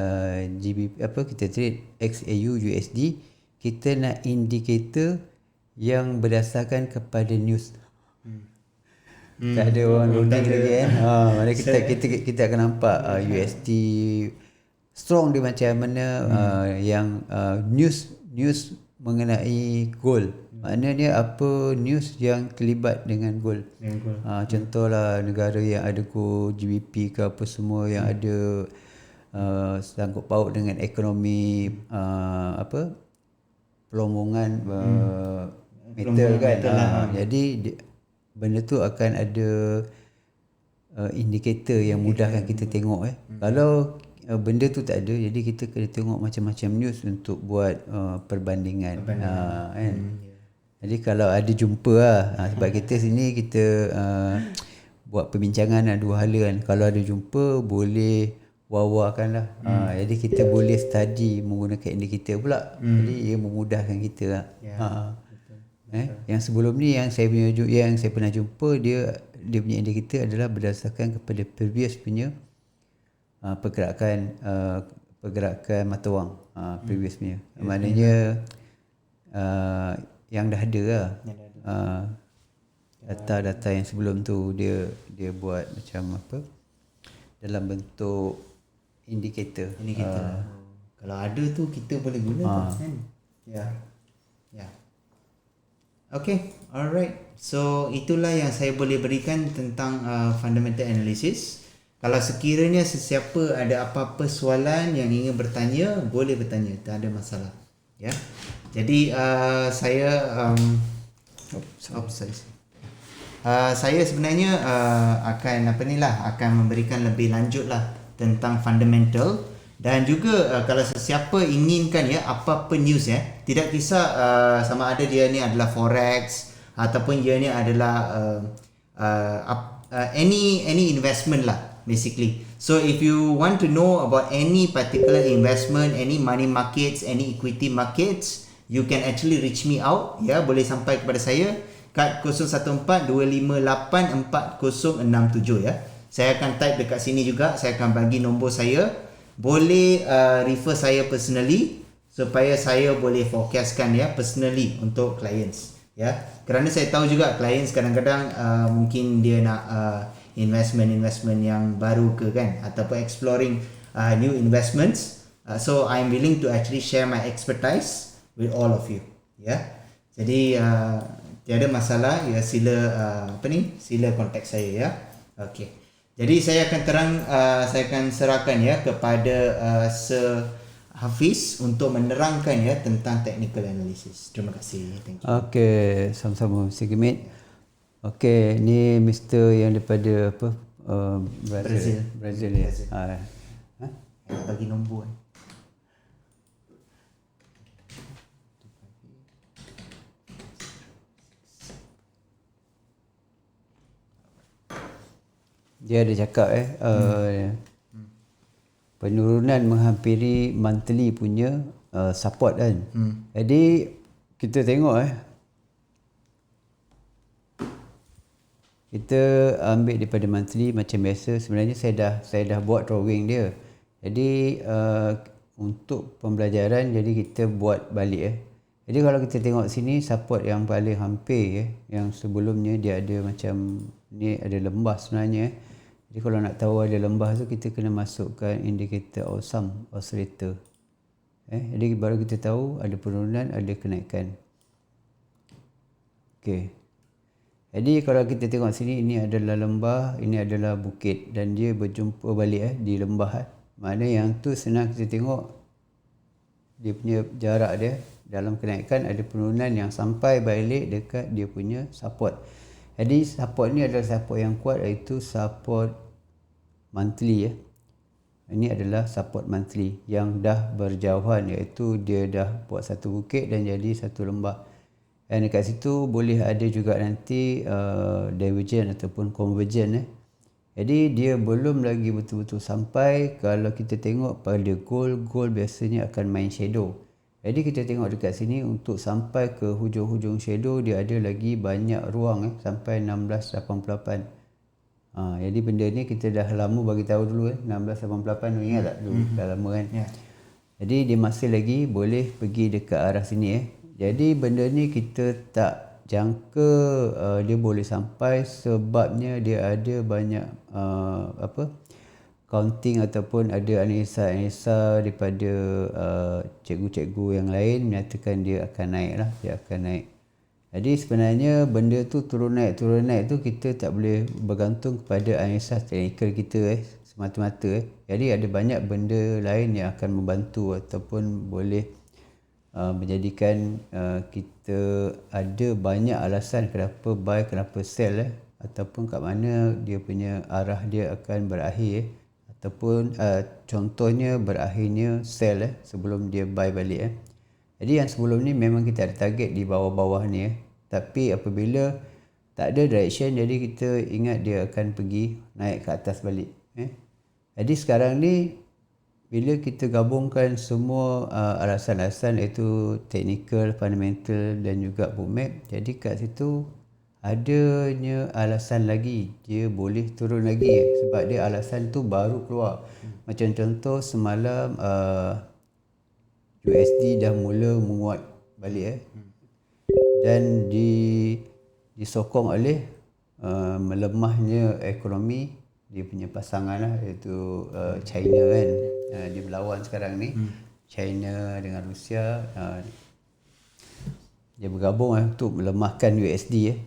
GBP kita trade XAU USD, kita nak indikator yang berdasarkan kepada news. Tak ada orang loading lagi kan. Mana kita akan nampak USD strong dia macam mana, yang news mengenai gold. Maknanya apa news yang terlibat dengan gold. Contohlah negara yang ada gold, GBP ke apa semua yang ada sangkut paut dengan ekonomi pelombongan metal kan. Jadi benda tu akan ada indikator yang mudahkan kita tengok. Kalau benda tu tak ada, jadi kita kena tengok macam-macam news untuk buat perbandingan. Kan. Jadi kalau ada jumpa sebab kita sini kita buat perbincangan dua hala kan. Kalau ada jumpa boleh wawakan lah. Jadi kita boleh study menggunakan indikator pula. Jadi ia memudahkan kita lah. Yang sebelum ni yang saya pernah jumpa, dia punya indikator adalah berdasarkan kepada previous punya pergerakan mata wang previous punya. Maknanya yang dah ada lah. Data-data yang sebelum tu dia buat macam apa dalam bentuk indikator. Kalau ada tu kita boleh guna kan. Ya. Okay, alright. So itulah yang saya boleh berikan tentang fundamental analysis. Kalau sekiranya sesiapa ada apa-apa soalan yang ingin bertanya, boleh bertanya, tak ada masalah. Ya. Jadi saya saya sebenarnya akan memberikan lebih lanjut lah tentang fundamental. Dan juga kalau sesiapa inginkan apa-apa news tidak kisah sama ada dia ni adalah forex ataupun dia ni adalah any investment lah basically. So if you want to know about any particular investment, any money markets, any equity markets, you can actually reach me out. Boleh sampai kepada saya kat 0142584067 Saya akan type dekat sini juga. Saya akan bagi nombor saya. Boleh refer saya personally supaya saya boleh forecastkan ya personally untuk clients ya. Kerana saya tahu juga clients kadang-kadang mungkin dia nak investment yang baru ke kan, ataupun exploring new investments. So I'm willing to actually share my expertise with all of you ya. Jadi tiada masalah ya, sila sila kontak saya ya. Okey. Jadi saya akan serahkan ya kepada Sir Hafiz untuk menerangkan ya tentang technical analysis. Terima kasih. Thank you. Okey, sama-sama Mr. Gemit. Okey, ni Mr. yang daripada apa? Brazil ya. Brazil. Bagi nombor. Dia ada cakap penurunan menghampiri monthly punya support kan. Jadi kita tengok kita ambil daripada monthly macam biasa. Sebenarnya saya dah buat drawing dia. Jadi untuk pembelajaran jadi kita buat balik Jadi kalau kita tengok sini support yang paling hampir yang sebelumnya dia ada macam ni, ada lembah sebenarnya. Jadi kalau nak tahu ada lembah tu kita kena masukkan indikator awesome oscillator. Jadi baru kita tahu ada penurunan, ada kenaikan. Okey. Jadi kalau kita tengok sini, ini adalah lembah, ini adalah bukit dan dia berjumpa balik di lembah. Makna yang tu senang kita tengok dia punya jarak dia dalam kenaikan, ada penurunan yang sampai balik dekat dia punya support. Jadi support ni adalah support yang kuat, iaitu support monthly Ini adalah support monthly yang dah berjauhan, iaitu dia dah buat satu bukit dan jadi satu lembah. Dan dekat situ boleh ada juga nanti divergent ataupun convergent Jadi dia belum lagi betul-betul sampai. Kalau kita tengok pada goal biasanya akan main shadow. Jadi kita tengok dekat sini untuk sampai ke hujung-hujung shadow dia ada lagi banyak ruang sampai 1688. Jadi benda ni kita dah lama bagi tahu dulu 1688 ingat tak dulu dah lama kan. Jadi dia masih lagi boleh pergi dekat arah sini Jadi benda ni kita tak jangka dia boleh sampai sebabnya dia ada banyak counting ataupun ada analisa daripada cikgu-cikgu yang lain menyatakan dia akan naik. Jadi sebenarnya benda tu turun naik tu kita tak boleh bergantung kepada analisa teknikal kita semata-mata Jadi ada banyak benda lain yang akan membantu ataupun boleh menjadikan kita ada banyak alasan kenapa buy, kenapa sell ataupun kat mana dia punya arah dia akan berakhir ataupun contohnya berakhirnya sell sebelum dia buy balik Jadi yang sebelum ni memang kita ada target di bawah-bawah ni tapi apabila tak ada direction jadi kita ingat dia akan pergi naik ke atas balik Jadi sekarang ni bila kita gabungkan semua alasan-alasan iaitu technical, fundamental dan juga bookmap, jadi kat situ adanya alasan lagi dia boleh turun lagi sebab dia alasan tu baru keluar. Macam contoh semalam USD dah mula menguat balik dan disokong oleh melemahnya ekonomi dia punya pasangan iaitu China kan. Dia berlawan sekarang ni China dengan Rusia dia bergabung untuk melemahkan USD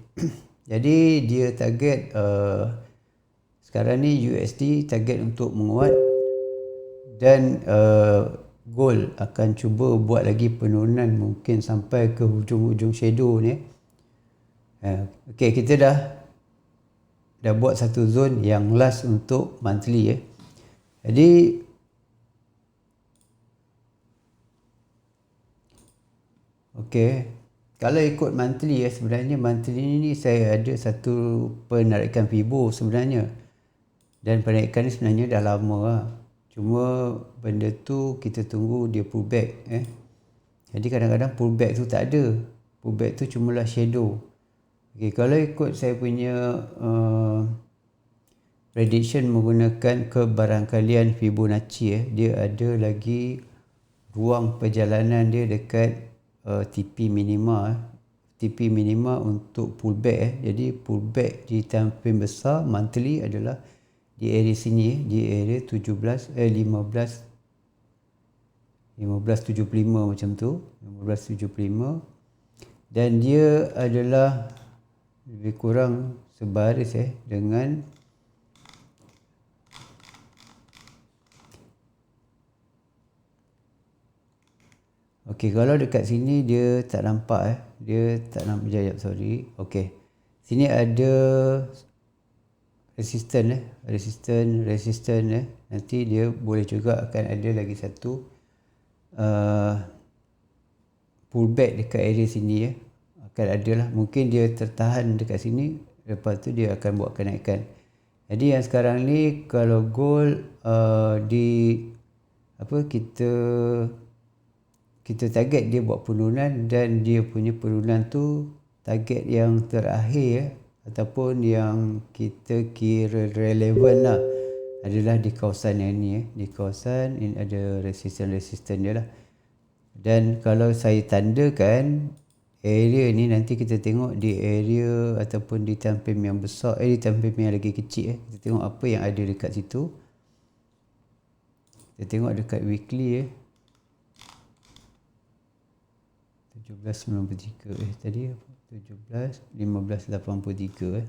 Jadi dia target sekarang ni USD target untuk menguat dan gold akan cuba buat lagi penurunan mungkin sampai ke hujung-hujung shadow ni. Okey, kita dah buat satu zone yang last untuk monthly Jadi kalau ikut monthly sebenarnya monthly ni saya ada satu penarikan Fibo sebenarnya. Dan penarikan ni sebenarnya dah lama Cuma benda tu kita tunggu dia pullback Jadi kadang-kadang pullback tu tak ada. Pullback tu cumalah shadow. Kalau ikut saya punya prediction menggunakan kebarangkalian Fibonacci dia ada lagi ruang perjalanan dia dekat TP minima. TP minima untuk pullback. Jadi pullback di time frame besar monthly adalah di area sini, di area 1575 macam tu, 1575, dan dia adalah lebih kurang sebaris dengan okey, kalau dekat sini dia tak nampak dia tak nampak, jap sorry. Okey, sini ada resistant nanti dia boleh juga akan ada lagi satu pullback dekat area sini akan ada lah, mungkin dia tertahan dekat sini, lepas tu dia akan buat kenaikan. Jadi yang sekarang ni kalau gold di apa, kita target dia buat penurunan, dan dia punya penurunan tu target yang terakhir ataupun yang kita kira relevan lah adalah di kawasan yang ni di kawasan ini ada resisten dia lah. Dan kalau saya tandakan area ni, nanti kita tengok di area ataupun di time frame yang besar, di time frame yang lagi kecil kita tengok apa yang ada dekat situ. Kita tengok dekat weekly 1793 tadi apa? 1583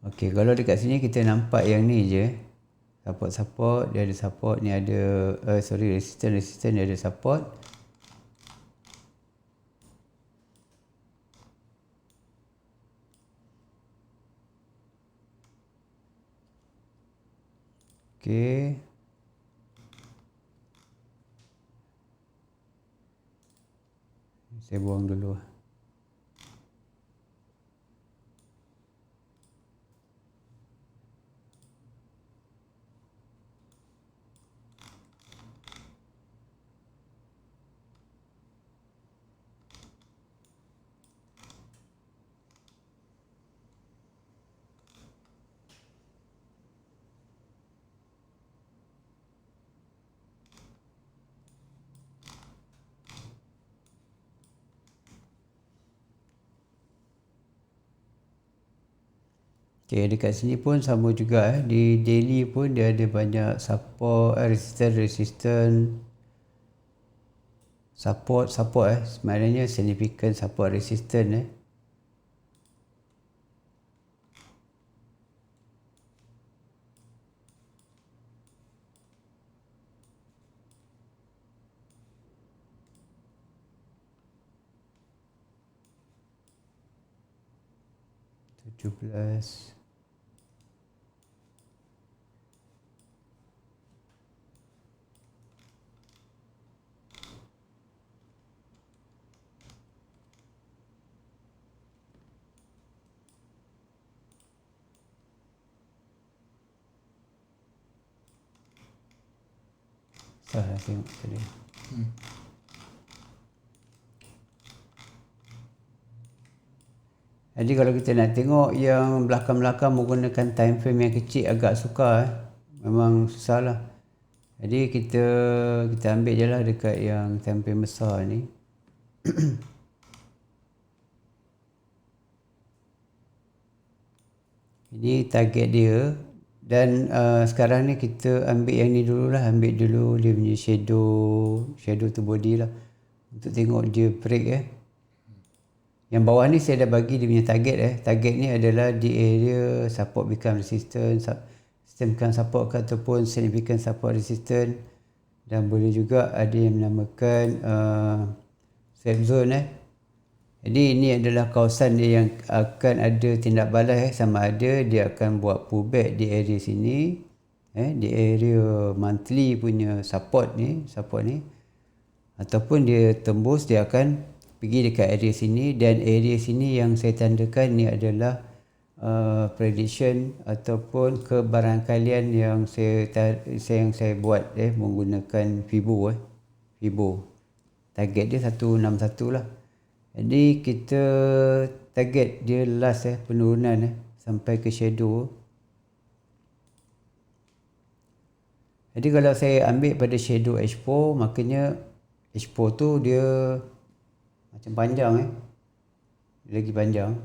Okey, kalau dekat sini kita nampak yang ni je. Support dia ada support, ni ada resistance dia ada support. Okey. Saya buang dulu. Okay, dekat sini pun sama juga di daily pun dia ada banyak support, support sebenarnya significant support resistance 17. Salah tengok tadi. Jadi kalau kita nak tengok yang belakang-belakang menggunakan time frame yang kecil agak sukar memang susah lah. Jadi kita ambil je lah dekat yang time frame besar ni. Ini target dia. Dan sekarang ni kita ambil yang ni dululah, ambil dulu dia punya shadow tu body lah, untuk tengok dia break Yang bawah ni saya dah bagi dia punya target Target ni adalah di area support become resistance, system become support ataupun significant support resistance, dan boleh juga ada yang menamakan safe zone Jadi ini adalah kawasan dia yang akan ada tindak balas sama ada dia akan buat pullback di area sini di area monthly punya support ni ataupun dia tembus, dia akan pergi dekat area sini. Dan area sini yang saya tandakan ni adalah prediction ataupun kebarangkalian yang saya buat menggunakan Fibo target dia 161 lah. Jadi kita target dia last penurunan sampai ke shadow. Jadi kalau saya ambil pada shadow H4, makanya H4 tu dia macam panjang dia lagi panjang.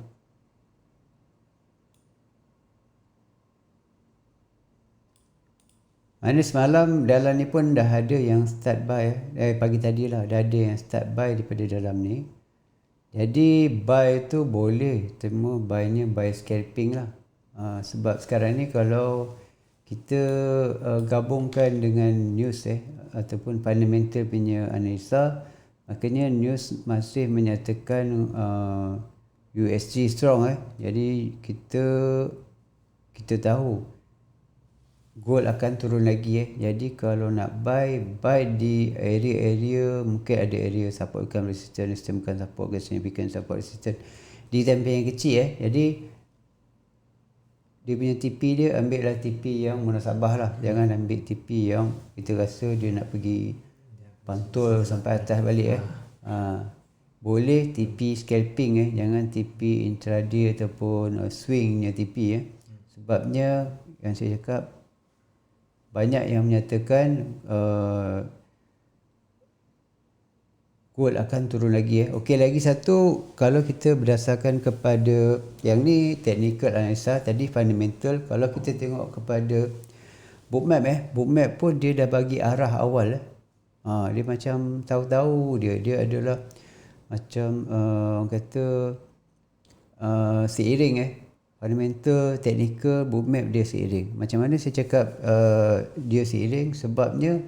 Mana semalam dalam ni pun dah ada yang start buy pagi tadi lah dah ada yang start buy daripada dalam ni. Jadi buy tu boleh, cuma buy-nya buy scalping lah. Sebab sekarang ni kalau kita gabungkan dengan news ataupun fundamental punya analisa, makanya news masih menyatakan USG strong Jadi kita tahu gold akan turun lagi Jadi kalau nak buy di area-area, mungkin ada area support bukan resistance, bukan support bukan significant support resistance di tempat yang kecil Jadi dia punya TP dia ambil lah TP yang munasabah lah. Jangan ambil TP yang kita rasa dia nak pergi pantul sampai atas balik Boleh TP scalping jangan TP intraday ataupun swingnya TP Sebabnya yang saya cakap banyak yang menyatakan gold akan turun lagi Okey, lagi satu, kalau kita berdasarkan kepada yang ni technical analisa, tadi fundamental. Kalau kita tengok kepada bookmap bookmap pun dia dah bagi arah awal dia macam tahu-tahu dia adalah macam orang kata seiring fundamental, technical, bookmap dia seiring. Macam mana saya cakap dia seiring? Sebabnya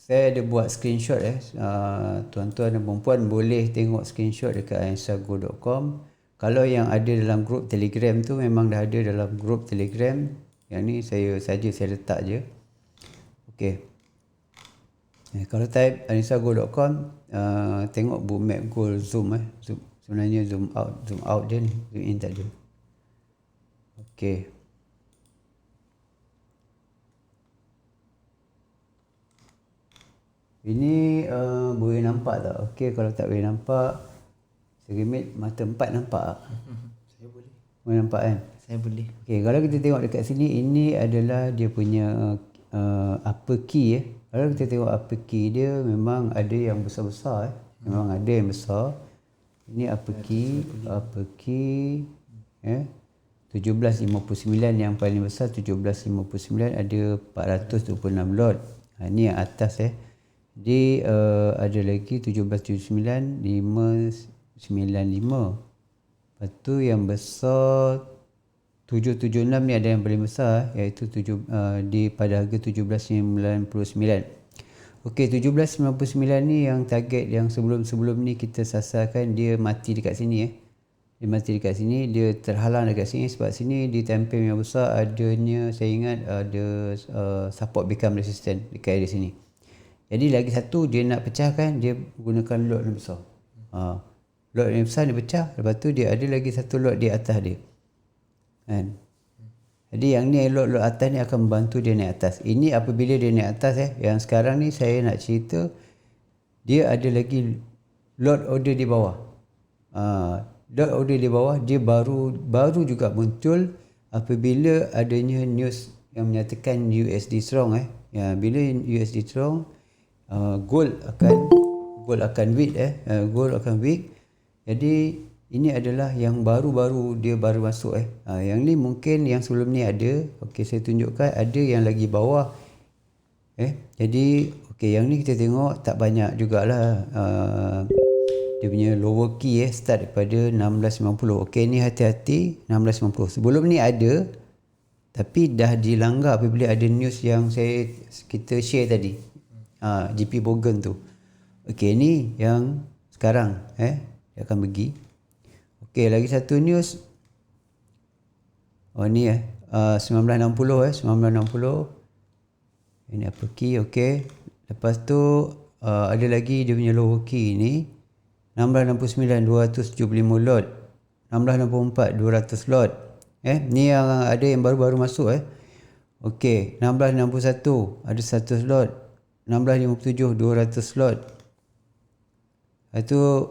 saya ada buat screenshot tuan-tuan dan puan-puan boleh tengok screenshot dekat ansago.com. Kalau yang ada dalam grup Telegram tu memang dah ada dalam grup Telegram. Yang ni saya letak je. Okey. Kalau type ansago.com tengok bookmap gold zoom zoom. Sebenarnya zoom out je ni, zoom in tak ada. Okey. Ini boleh nampak tak? Okey, kalau tak boleh nampak, serimit mata 4 nampak tak? Saya boleh. Boleh nampak kan? Saya boleh. Okey, kalau kita tengok dekat sini, ini adalah dia punya upper key Kalau kita tengok upper key dia memang ada yang besar-besar Memang ada yang besar. Ini upper key 1759 yang paling besar 1759 ada 426 lot. Ini yang atas Jadi ada lagi 1779 595. Lepas tu yang besar 776 ni ada yang paling besar iaitu di pada harga 1799. Okey, 1799 ni yang target yang sebelum ni kita sasarkan, dia mati dekat sini Dia mati dekat sini, dia terhalang dekat sini sebab sini di tempen yang besar adanya, saya ingat ada support become resistant dekat area sini. Jadi lagi satu dia nak pecahkan, dia gunakan lot yang besar. Lot yang besar dia pecah, lepas tu dia ada lagi satu lot di atas dia. Kan? Jadi yang ni lot atas ni akan membantu dia naik atas. Ini apabila dia naik atas yang sekarang ni saya nak cerita dia ada lagi lot order di bawah. Lot order di bawah dia baru juga muncul apabila adanya news yang menyatakan USD strong Ya, bila USD strong gold akan weak gold akan weak. Jadi ini adalah yang baru dia baru masuk Yang ni mungkin yang sebelum ni ada. Okey, saya tunjukkan ada yang lagi bawah Jadi okey, yang ni kita tengok tak banyak jugalah dia punya lower key start daripada 1690. Okey, ni hati-hati 1690. Sebelum ni ada tapi dah dilanggar apabila ada news yang kita share tadi. GP Bogan tu. Okey, ni yang sekarang dia akan pergi. Okey, lagi satu news. Ni 1960 1960. Ini apa key? Okey. Lepas tu ada lagi dia punya lower key ni 1669 275 lot. 1664 200 lot. Ni yang ada yang baru-baru masuk Okey, 1661 ada 100 lot. 1657 200 lot. Itu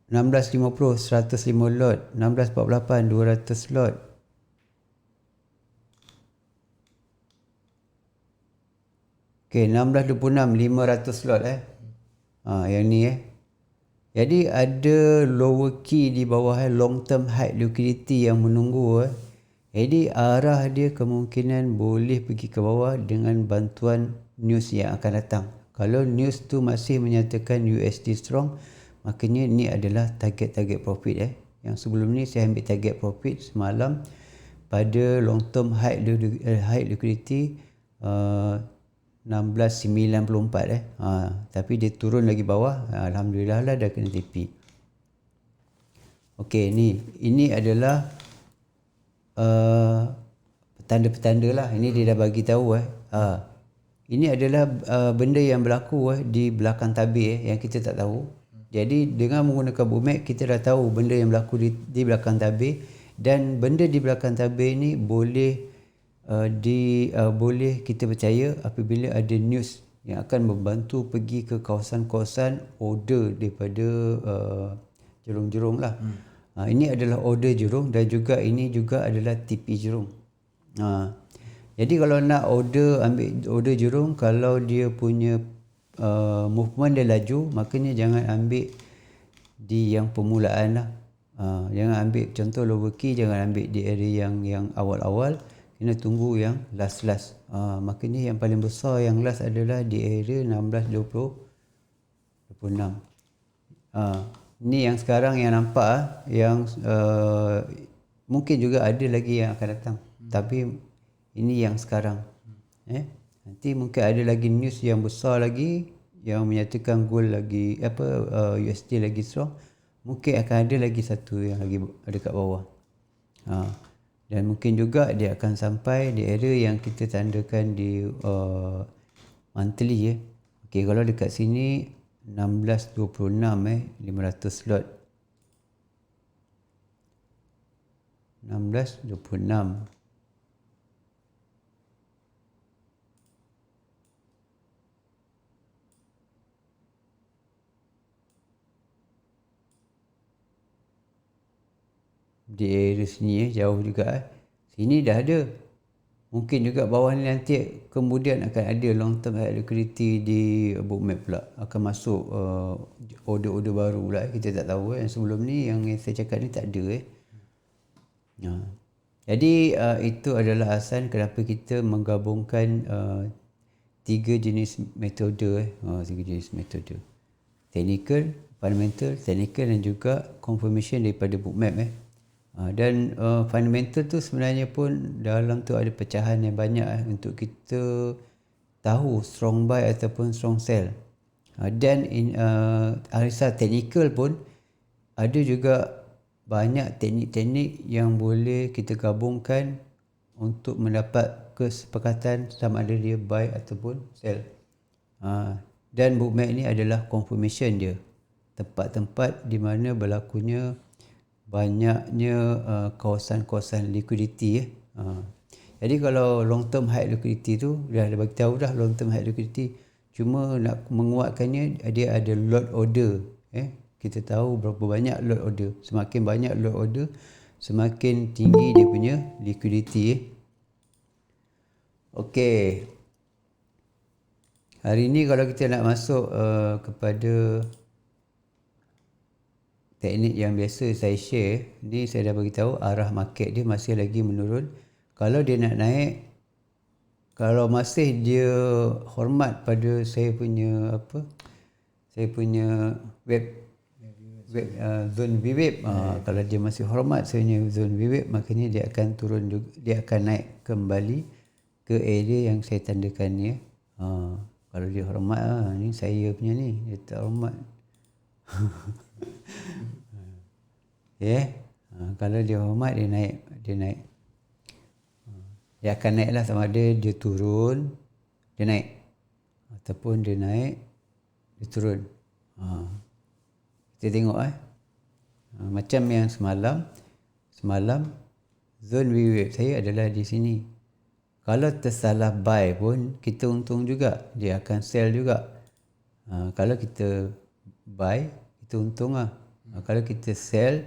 1650 105 lot. 1648 200 lot. Okey, 1626 500 slot yang ni Jadi ada lower key di bawah long term high liquidity yang menunggu Jadi arah dia kemungkinan boleh pergi ke bawah dengan bantuan news yang akan datang. Kalau news tu masih menyatakan USD strong, maknanya ni adalah target-target profit Yang sebelum ni saya ambil target profit semalam pada long term high liquidity 1694 tapi dia turun lagi bawah. Alhamdulillah lah dah kena TP. Okey, ini adalah petanda-petanda lah. Ini dia dah bagi tahu ini adalah benda yang berlaku di belakang tabir yang kita tak tahu. Jadi dengan menggunakan bookmap kita dah tahu benda yang berlaku di belakang tabir, dan benda di belakang tabir ni boleh boleh kita percaya apabila ada news yang akan membantu pergi ke kawasan-kawasan order daripada jurung-jurung lah. Ini adalah order jurung dan juga ini juga adalah TP jurung. Jadi kalau nak ambil order jurung, kalau dia punya movement dia laju, makanya jangan ambil di yang permulaan lah. Jangan ambil contoh lower key, jangan ambil di area yang awal-awal, kena tunggu yang last. Makanya yang paling besar yang last adalah di area 16.26. Ni yang sekarang yang nampak yang mungkin juga ada lagi yang akan datang. Tapi ini yang sekarang. Nanti mungkin ada lagi news yang besar lagi yang menyatakan gold lagi USD lagi strong. Mungkin akan ada lagi satu yang lagi ada kat bawah. Dan mungkin juga dia akan sampai di area yang kita tandakan di monthly Okey, kalau dekat sini 1626 500 slot. 1626 di area sini jauh juga sini dah ada. Mungkin juga bawah ni nanti kemudian akan ada long term high liquidity di bookmap pula, akan masuk order-order baru pula kita tak tahu yang sebelum ni yang saya cakap ni tak ada Jadi itu adalah alasan kenapa kita menggabungkan tiga jenis metode technical, fundamental, technical dan juga confirmation daripada bookmap Dan fundamental tu sebenarnya pun dalam tu ada pecahan yang banyak untuk kita tahu strong buy ataupun strong sell. Dan analisa technical pun ada juga banyak teknik-teknik yang boleh kita gabungkan untuk mendapat kesepakatan sama ada dia buy ataupun sell. Dan bookmap ni adalah confirmation dia, tempat-tempat di mana berlakunya banyaknya kawasan-kawasan liquidity Jadi kalau long term high liquidity tu dah bagi tahu dah, long term high liquidity, cuma nak menguatkannya dia ada lot order kita tahu berapa banyak lot order. Semakin banyak lot order, semakin tinggi dia punya liquidity Okey, hari ni kalau kita nak masuk kepada teknik yang biasa saya share ni, saya dah bagi tahu arah market dia masih lagi menurun. Kalau dia nak naik, kalau masih dia hormat pada saya punya web zone VWAP, kalau dia masih hormat saya punya zone VWAP, maknanya dia akan turun juga, dia akan naik kembali ke area yang saya tandakan ni kalau dia hormat ni saya punya ni, dia tak hormat kalau dia hormat dia naik, dia akan naik lah, sama ada dia turun dia naik ataupun dia naik dia turun. Kita tengok macam yang semalam zone VWAP saya adalah di sini. Kalau tersalah buy pun kita untung juga, dia akan sell juga. Kalau kita buy kita untung kalau kita sell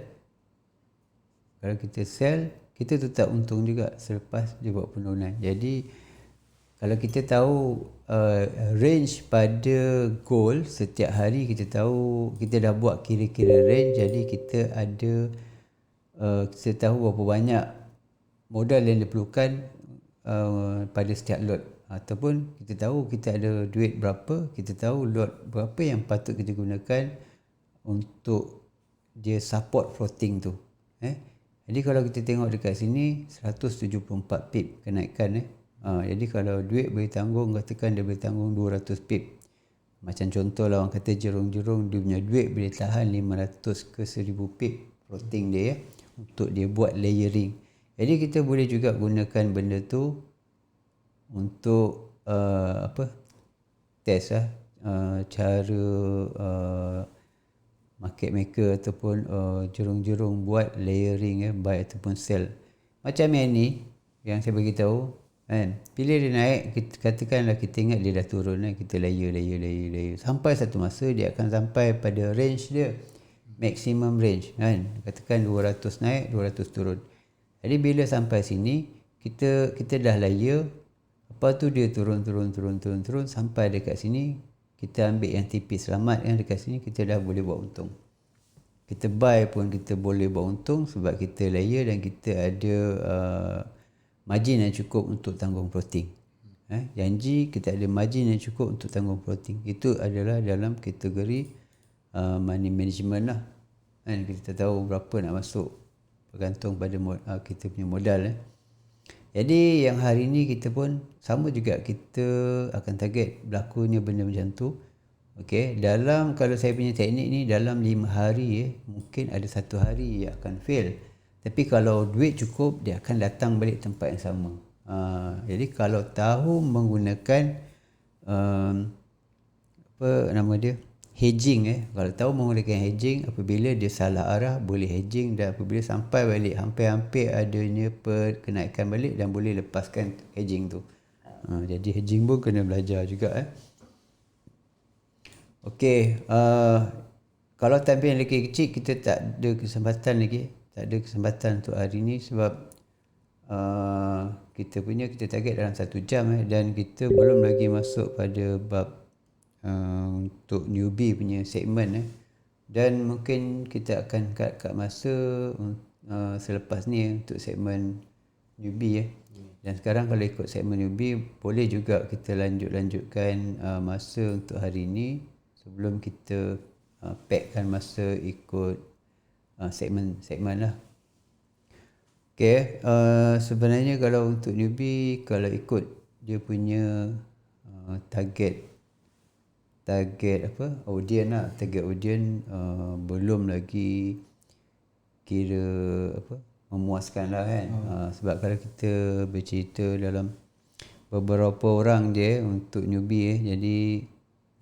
kita tetap untung juga selepas dia buat penurunan. Jadi Kalau kita tahu range pada goal setiap hari, kita tahu kita dah buat kira-kira range, jadi kita ada kita tahu berapa banyak modal yang diperlukan pada setiap lot, ataupun kita tahu kita ada duit berapa, kita tahu lot berapa yang patut kita gunakan untuk dia support floating tu. Jadi kalau kita tengok dekat sini 174 pip kenaikan. Jadi kalau duit boleh tanggung, katakan dia boleh tanggung 200 pip. Macam contoh lah, orang kata jerung-jerung dia punya duit boleh tahan 500 ke 1000 pip floating dia untuk dia buat layering. Jadi kita boleh juga gunakan benda tu untuk test cara market maker ataupun jerung-jerung buat layering buy ataupun sell. Macam yang ni yang saya bagi tahu kan, bila dia naik, katakanlah kita ingat dia dah turun, kita layer sampai satu masa dia akan sampai pada range dia, maximum range kan, katakan 200 naik 200 turun. Jadi bila sampai sini kita dah layer, lepas tu dia turun sampai dekat sini, kita ambil yang tipis selamat kan, dekat sini kita dah boleh buat untung. Kita buy pun kita boleh buat untung sebab kita layer dan kita ada margin yang cukup untuk tanggung floating. Janji kita ada margin yang cukup untuk tanggung floating. Itu adalah dalam kategori money management lah kan. Kita tahu berapa nak masuk bergantung pada kita punya modal. Jadi yang hari ni kita pun sama juga, kita akan target berlakunya benda macam tu. Okey, dalam kalau saya punya teknik ni dalam 5 hari mungkin ada 1 hari yang akan fail. Tapi kalau duit cukup, dia akan datang balik tempat yang sama. Jadi kalau tahu menggunakan apa nama dia, hedging kalau tahu menggunakan hedging, apabila dia salah arah boleh hedging, dan apabila sampai balik hampir-hampir adanya kenaikan balik dan boleh lepaskan hedging tu. Jadi hedging pun kena belajar juga. Okey, kalau time yang lagi kecil kita tak ada kesempatan untuk hari ni sebab kita target dalam 1 jam dan kita belum lagi masuk pada bab untuk newbie punya segmen dan mungkin kita akan kat masa selepas ni untuk segmen newbie dan sekarang kalau ikut segmen newbie boleh juga kita lanjutkan masa untuk hari ni sebelum kita packkan masa ikut segmen lah. Okay, sebenarnya kalau untuk newbie, kalau ikut dia punya target audience belum lagi kira memuaskan lah kan. Sebab kalau kita bercerita dalam beberapa orang je untuk newbie jadi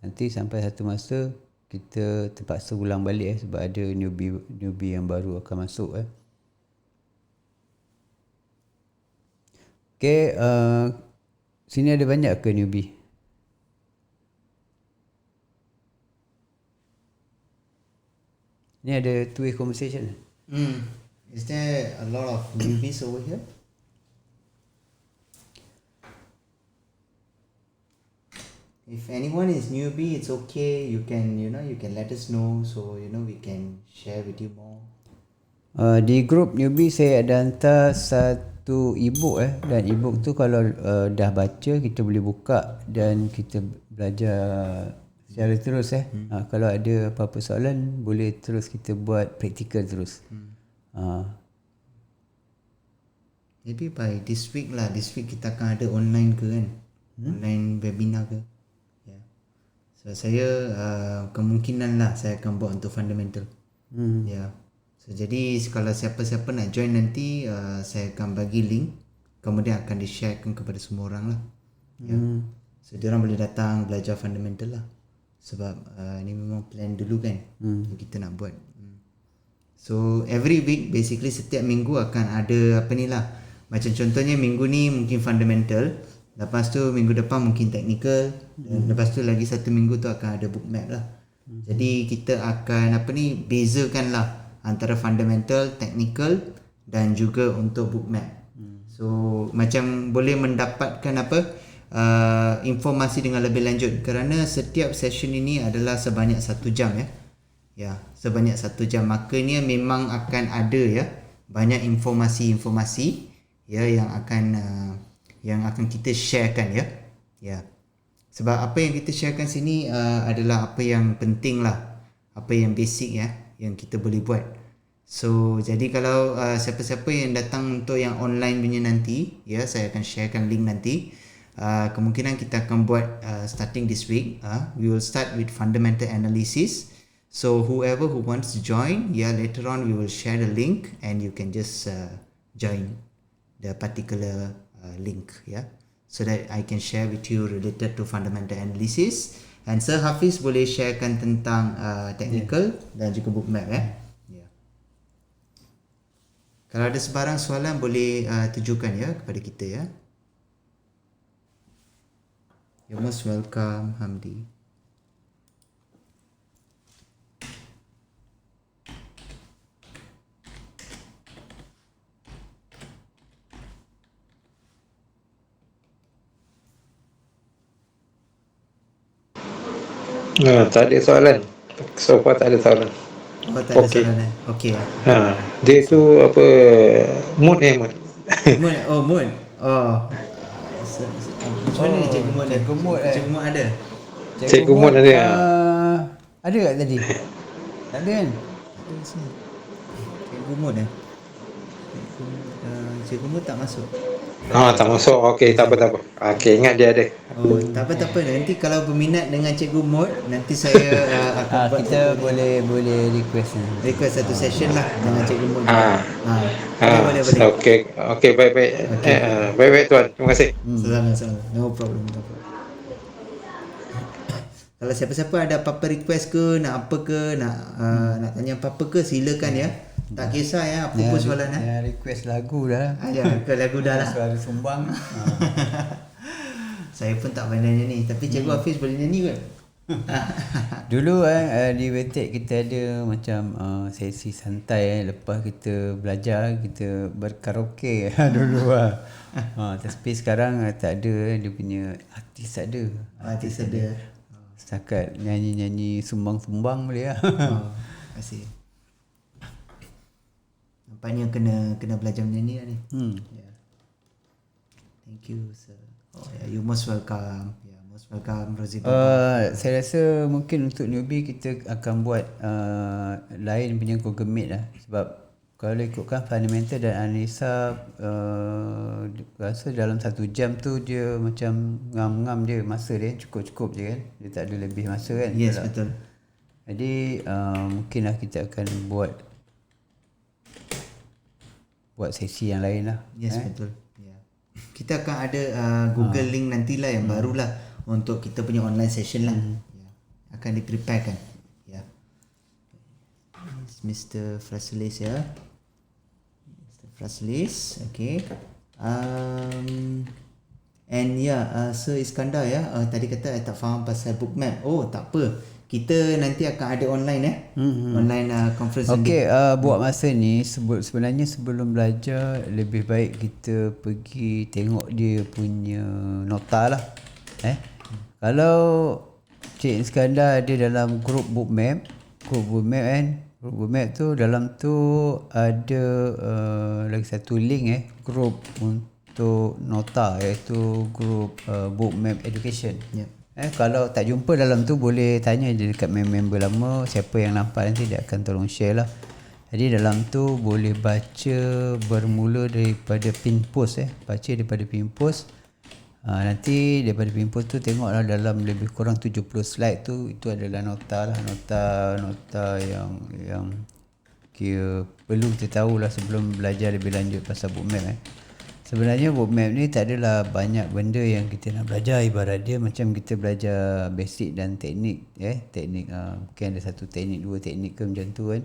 nanti sampai satu masa kita terpaksa ulang balik sebab ada newbie yang baru akan masuk. Okay, sini ada banyak ke newbie? Ni ada two-way conversation. Is there a lot of newbies over here? If anyone is newbie, it's okay. You can let us know so we can share with you more. Di grup newbie saya ada hantar satu ebook dan ebook tu kalau dah baca kita boleh buka dan kita belajar secara terus kalau ada apa-apa soalan boleh terus kita buat praktikal terus. Maybe by this week kita akan ada online ke kan? Online webinar ke? So saya kemungkinan lah saya akan buat untuk fundamental. So jadi kalau siapa-siapa nak join nanti saya akan bagi link, kemudian akan di-sharekan kepada semua orang lah. So diorang boleh datang belajar fundamental lah. Sebab ni memang plan dulu kan yang kita nak buat. So every week basically setiap minggu akan ada macam contohnya minggu ni mungkin fundamental, lepas tu minggu depan mungkin technical, dan lepas tu lagi satu minggu tu akan ada book map lah. Jadi kita akan bezakan lah antara fundamental, technical dan juga untuk book map. So macam boleh mendapatkan informasi dengan lebih lanjut, kerana setiap session ini adalah sebanyak 1 jam ya. Ya, sebanyak 1 jam. Makanya memang akan ada ya banyak informasi-informasi ya yang akan kita sharekan ya. Ya. Sebab apa yang kita sharekan sini adalah apa yang penting lah, apa yang basic ya yang kita boleh buat. So jadi kalau siapa-siapa yang datang untuk yang online punya nanti ya, saya akan sharekan link nanti. Kemungkinan kita akan buat starting this week. We will start with fundamental analysis. So whoever who wants to join, later on we will share the link and you can just join the particular link so that I can share with you related to fundamental analysis, and Sir Hafiz boleh sharekan tentang technical dan juga bookmap Kalau ada sebarang soalan boleh tujukan kepada kita ya. You're most welcome, Hamdi. Tak ada soalan. So far tak ada soalan. Oh, tak ada Okey. soalan Okey. Dia tu apa, mood. Moon. Moon. Macam mana ni Cikgu Moon? Cikgu Moon, Cikgu Moon ada? Cikgu Moon ada. Ada tak tadi? Tak ada kan? Ada di sini. Cikgu Moon Cikgu Moon tak masuk. Tak masuk. Okey, tak apa. Okey, ingat dia ada. Oh, tak apa. Nanti kalau berminat dengan Cikgu Moon, nanti saya akan buat Kita boleh request satu session lah dengan Cikgu Moon. Boleh. Okey, baik-baik. Baik-baik tuan. Terima kasih. Sama-sama. No problem. Kalau siapa-siapa ada apa-apa request ke, nak apa ke, nak tanya apa-apa ke, silakan ya. Tak kisah apa pun soalan request lagu dah. Request lagu dah lah. Suara sumbang. Saya pun tak pandai nyanyi, tapi Cikgu Hafiz boleh nyanyi kot. Dulu di Wetek kita ada macam sesi santai lepas kita belajar kita berkaraoke dulu tapi sekarang tak ada, dia punya artis ada. Setakat nyanyi-nyanyi sumbang-sumbang boleh lah. Terima kasih. Nampaknya kena belajar menyanyi lah ni. Thank you sir. You most welcome. Most welcome Rosie. Saya rasa mungkin untuk newbie kita akan buat lain punya Google Meet lah. Sebab kalau ikutkan fundamental dan analisa rasa dalam 1 jam tu dia macam ngam-ngam je masa dia, cukup-cukup je kan. Dia tak ada lebih masa kan. Yes, betul. Jadi mungkinlah kita akan buat sesi yang lain lah. Yes, betul. Kita akan ada Google link nantilah yang barulah untuk kita punya online session lah. Akan di-preparekan. Mr. Frasilis ya. Mr. Frasilis, okay. And Sir Iskandar tadi kata tak faham pasal bookmap. Oh, tak apa. Kita nanti akan ada online online conference. Okey, buat masa ni sebenarnya sebelum belajar lebih baik kita pergi tengok dia punya nota lah. Kalau Cik Iskandar ada dalam grup bookmap kan. Grup bookmap tu dalam tu ada lagi satu link grup untuk nota, iaitu grup bookmap education. Kalau tak jumpa dalam tu boleh tanya je dekat member lama, siapa yang nampak nanti dia akan tolong share lah. Jadi dalam tu boleh baca bermula daripada pin post baca daripada pin post. Nanti daripada pin post tu tengoklah dalam lebih kurang 70 slide tu, itu adalah nota lah, nota yang kira perlu kita tahu lah sebelum belajar lebih lanjut pasal bookmap. Sebenarnya bookmap ni tak adalah banyak benda yang kita nak belajar, ibarat dia macam kita belajar basic dan teknik teknik mungkin ada satu teknik, dua teknik ke macam tu kan.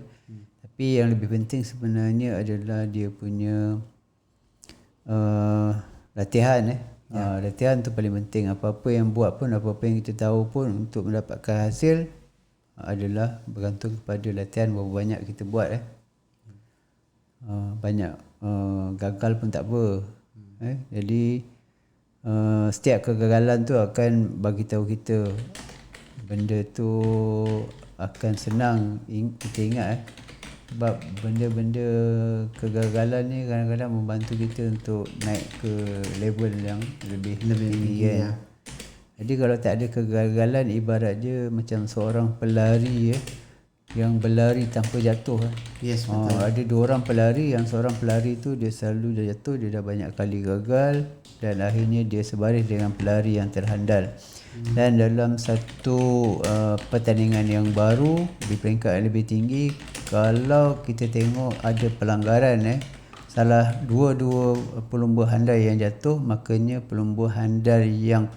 Tapi yang lebih penting sebenarnya adalah dia punya latihan latihan tu paling penting. Apa-apa yang buat pun, apa-apa yang kita tahu pun, untuk mendapatkan hasil adalah bergantung kepada latihan, berapa banyak kita buat banyak gagal pun tak apa. Jadi setiap kegagalan tu akan bagi tahu kita benda tu akan senang kita ingat sebab benda-benda kegagalan ni kadang-kadang membantu kita untuk naik ke level yang lebih tinggi kan. ya. Jadi kalau tak ada kegagalan ibarat je macam seorang pelari yang berlari tanpa jatuh. Yes, betul. Ada 2 orang pelari, yang seorang pelari tu dia selalu dah jatuh, dia dah banyak kali gagal dan akhirnya dia sebaris dengan pelari yang terhandal. Dan dalam satu pertandingan yang baru di peringkat yang lebih tinggi, kalau kita tengok ada pelanggaran salah dua pelumba handal yang jatuh, makanya pelumba handal yang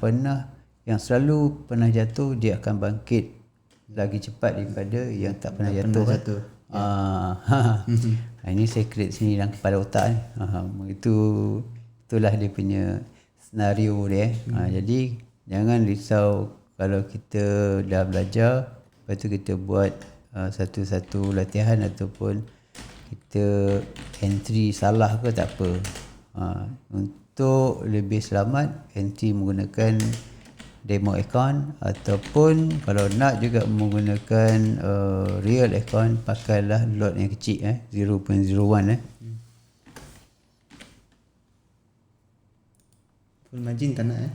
selalu pernah jatuh dia akan bangkit lagi cepat daripada yang tak pernah jatuh. Ini secret sini dalam kepala otak ni. Itulah dia punya senario dia. Jadi jangan risau kalau kita dah belajar, lepas tu kita buat satu-satu latihan ataupun kita entry salah ke tak apa. Untuk lebih selamat, entry menggunakan demo account ataupun kalau nak juga menggunakan real account, pakailah lot yang kecil 0.01 Full margin tak nak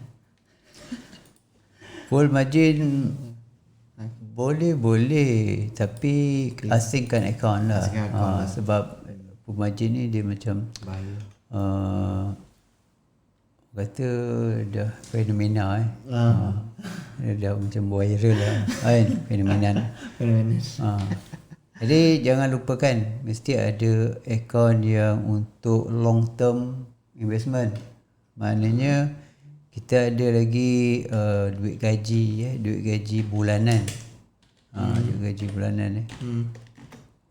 full margin boleh tapi asingkan account lah. Asingkan account lah. Sebab full margin ni dia macam bahaya. kata dah fenomena dia dah macam viral lah kan, fenomena. Jadi jangan lupakan mesti ada akaun yang untuk long term investment. Maknanya kita ada lagi duit gaji bulanan. Duit gaji bulanan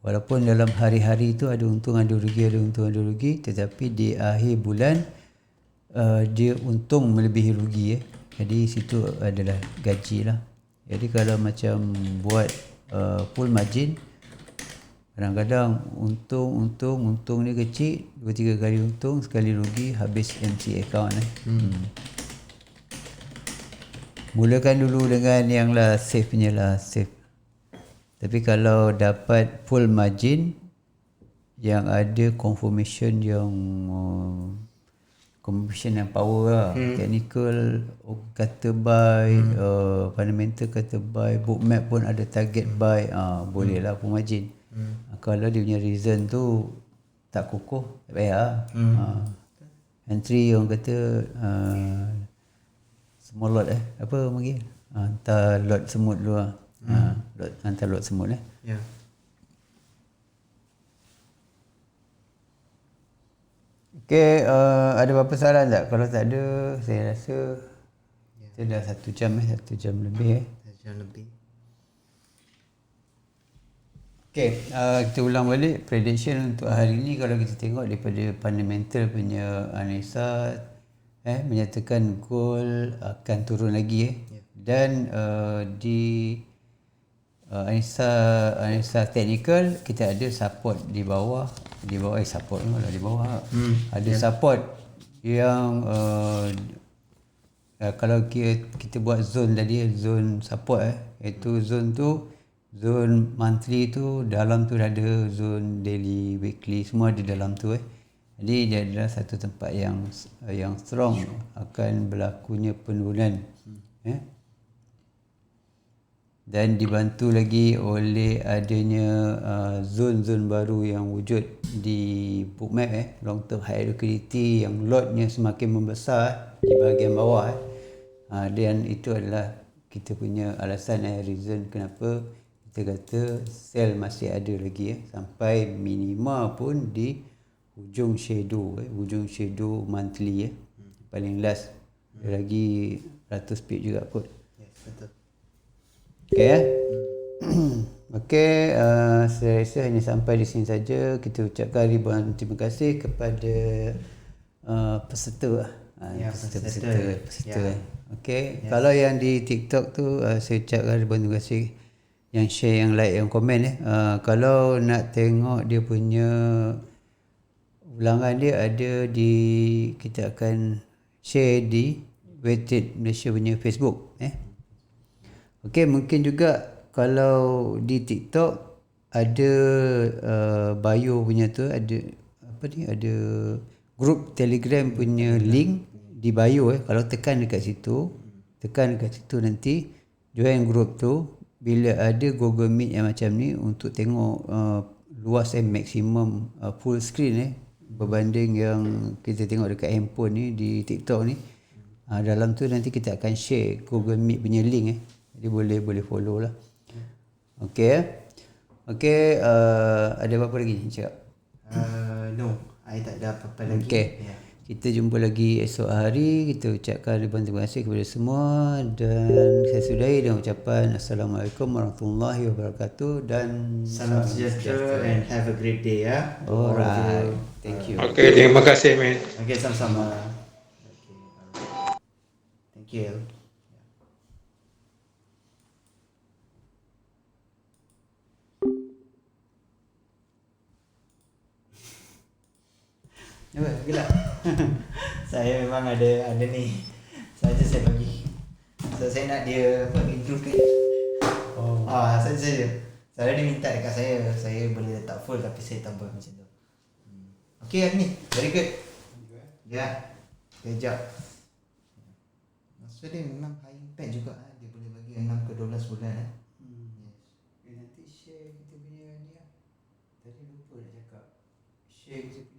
Walaupun dalam hari-hari tu ada untung ada rugi, tetapi di akhir bulan dia untung melebihi rugi Jadi situ adalah gaji lah. Jadi kalau macam buat full margin, kadang-kadang untung ni kecil, 2-3 kali untung, sekali rugi, habis MC account Mulakan dulu dengan yang lah safe punya lah, safe. Tapi kalau dapat full margin yang ada confirmation yang power lah, technical kata buy, fundamental kata buy, bookmap pun ada target buy, boleh lah full margin. Kalau dia punya reason tu tak kukuh, tak payah. Entry orang kata small lot apa panggil, hantar lot semut dulu lah. Hantar lot semut Ya. Okay, ada apa-apa soalan tak? Kalau tak ada, saya rasa kita dah 1 jam 1 jam lebih 1 jam lebih. Okay, kita ulang balik prediction untuk hari ni. Kalau kita tengok daripada fundamental punya analisa menyatakan gold akan turun lagi dan di analisa technical kita ada support di bawah support lah di bawah ada support yang kalau kita buat zone tadi, zone support iaitu zone tu, zone monthly tu, dalam tu ada zone daily, weekly, semua ada dalam tu jadi dia adalah satu tempat yang strong akan berlakunya penurunan dan dibantu lagi oleh adanya zone-zone baru yang wujud di bookmap long term high liquidity yang lotnya semakin membesar di bahagian bawah dan itu adalah kita punya alasan reason kenapa kita kata sell masih ada lagi sampai minima pun di hujung shadow monthly paling last ada lagi 100 pip juga kot. Yes, betul. Okay okay, saya rasa hanya sampai di sini saja. Kita ucapkan ribuan terima kasih kepada peserta Okay, kalau yang di TikTok tu saya ucapkan ribuan terima kasih yang share, yang like, yang komen kalau nak tengok dia punya ulangan dia ada di, kita akan share di Weighted Malaysia punya Facebook. Okey, mungkin juga kalau di TikTok ada bio punya tu, ada apa ni, ada grup Telegram punya link di bio. Kalau tekan dekat situ nanti join grup tu. Bila ada Google Meet yang macam ni untuk tengok luas maksimum full screen berbanding yang kita tengok dekat handphone ni di TikTok ni, dalam tu nanti kita akan share Google Meet punya link. Jadi boleh follow lah. Okey, ada apa-apa lagi nak cakap? No, I tak ada apa-apa lagi. Okey. Kita jumpa lagi esok hari. Kita ucapkan ribuan terima kasih kepada semua dan saya sudahi dengan ucapan Assalamualaikum warahmatullahi wabarakatuh dan Salam sejahtera and have a great day ya. Alright. Thank you. Okey, terima kasih, man. Okay, sama-sama. Okay, alright. Thank you. Apa? Gelap. Saya memang ada ni. Saja saya bagi. So, saya nak dia apa improve kan. Saja. Saya dia minta dekat saya boleh letak full tapi saya tambah macam tu. Okay ni, very good. Ya. Good job. Maksud dia memang high impact juga. Dia boleh bagi 6 ke 12 bulan. Nanti share kita punya ni lah. Tadi lupa nak cakap. Share kita punya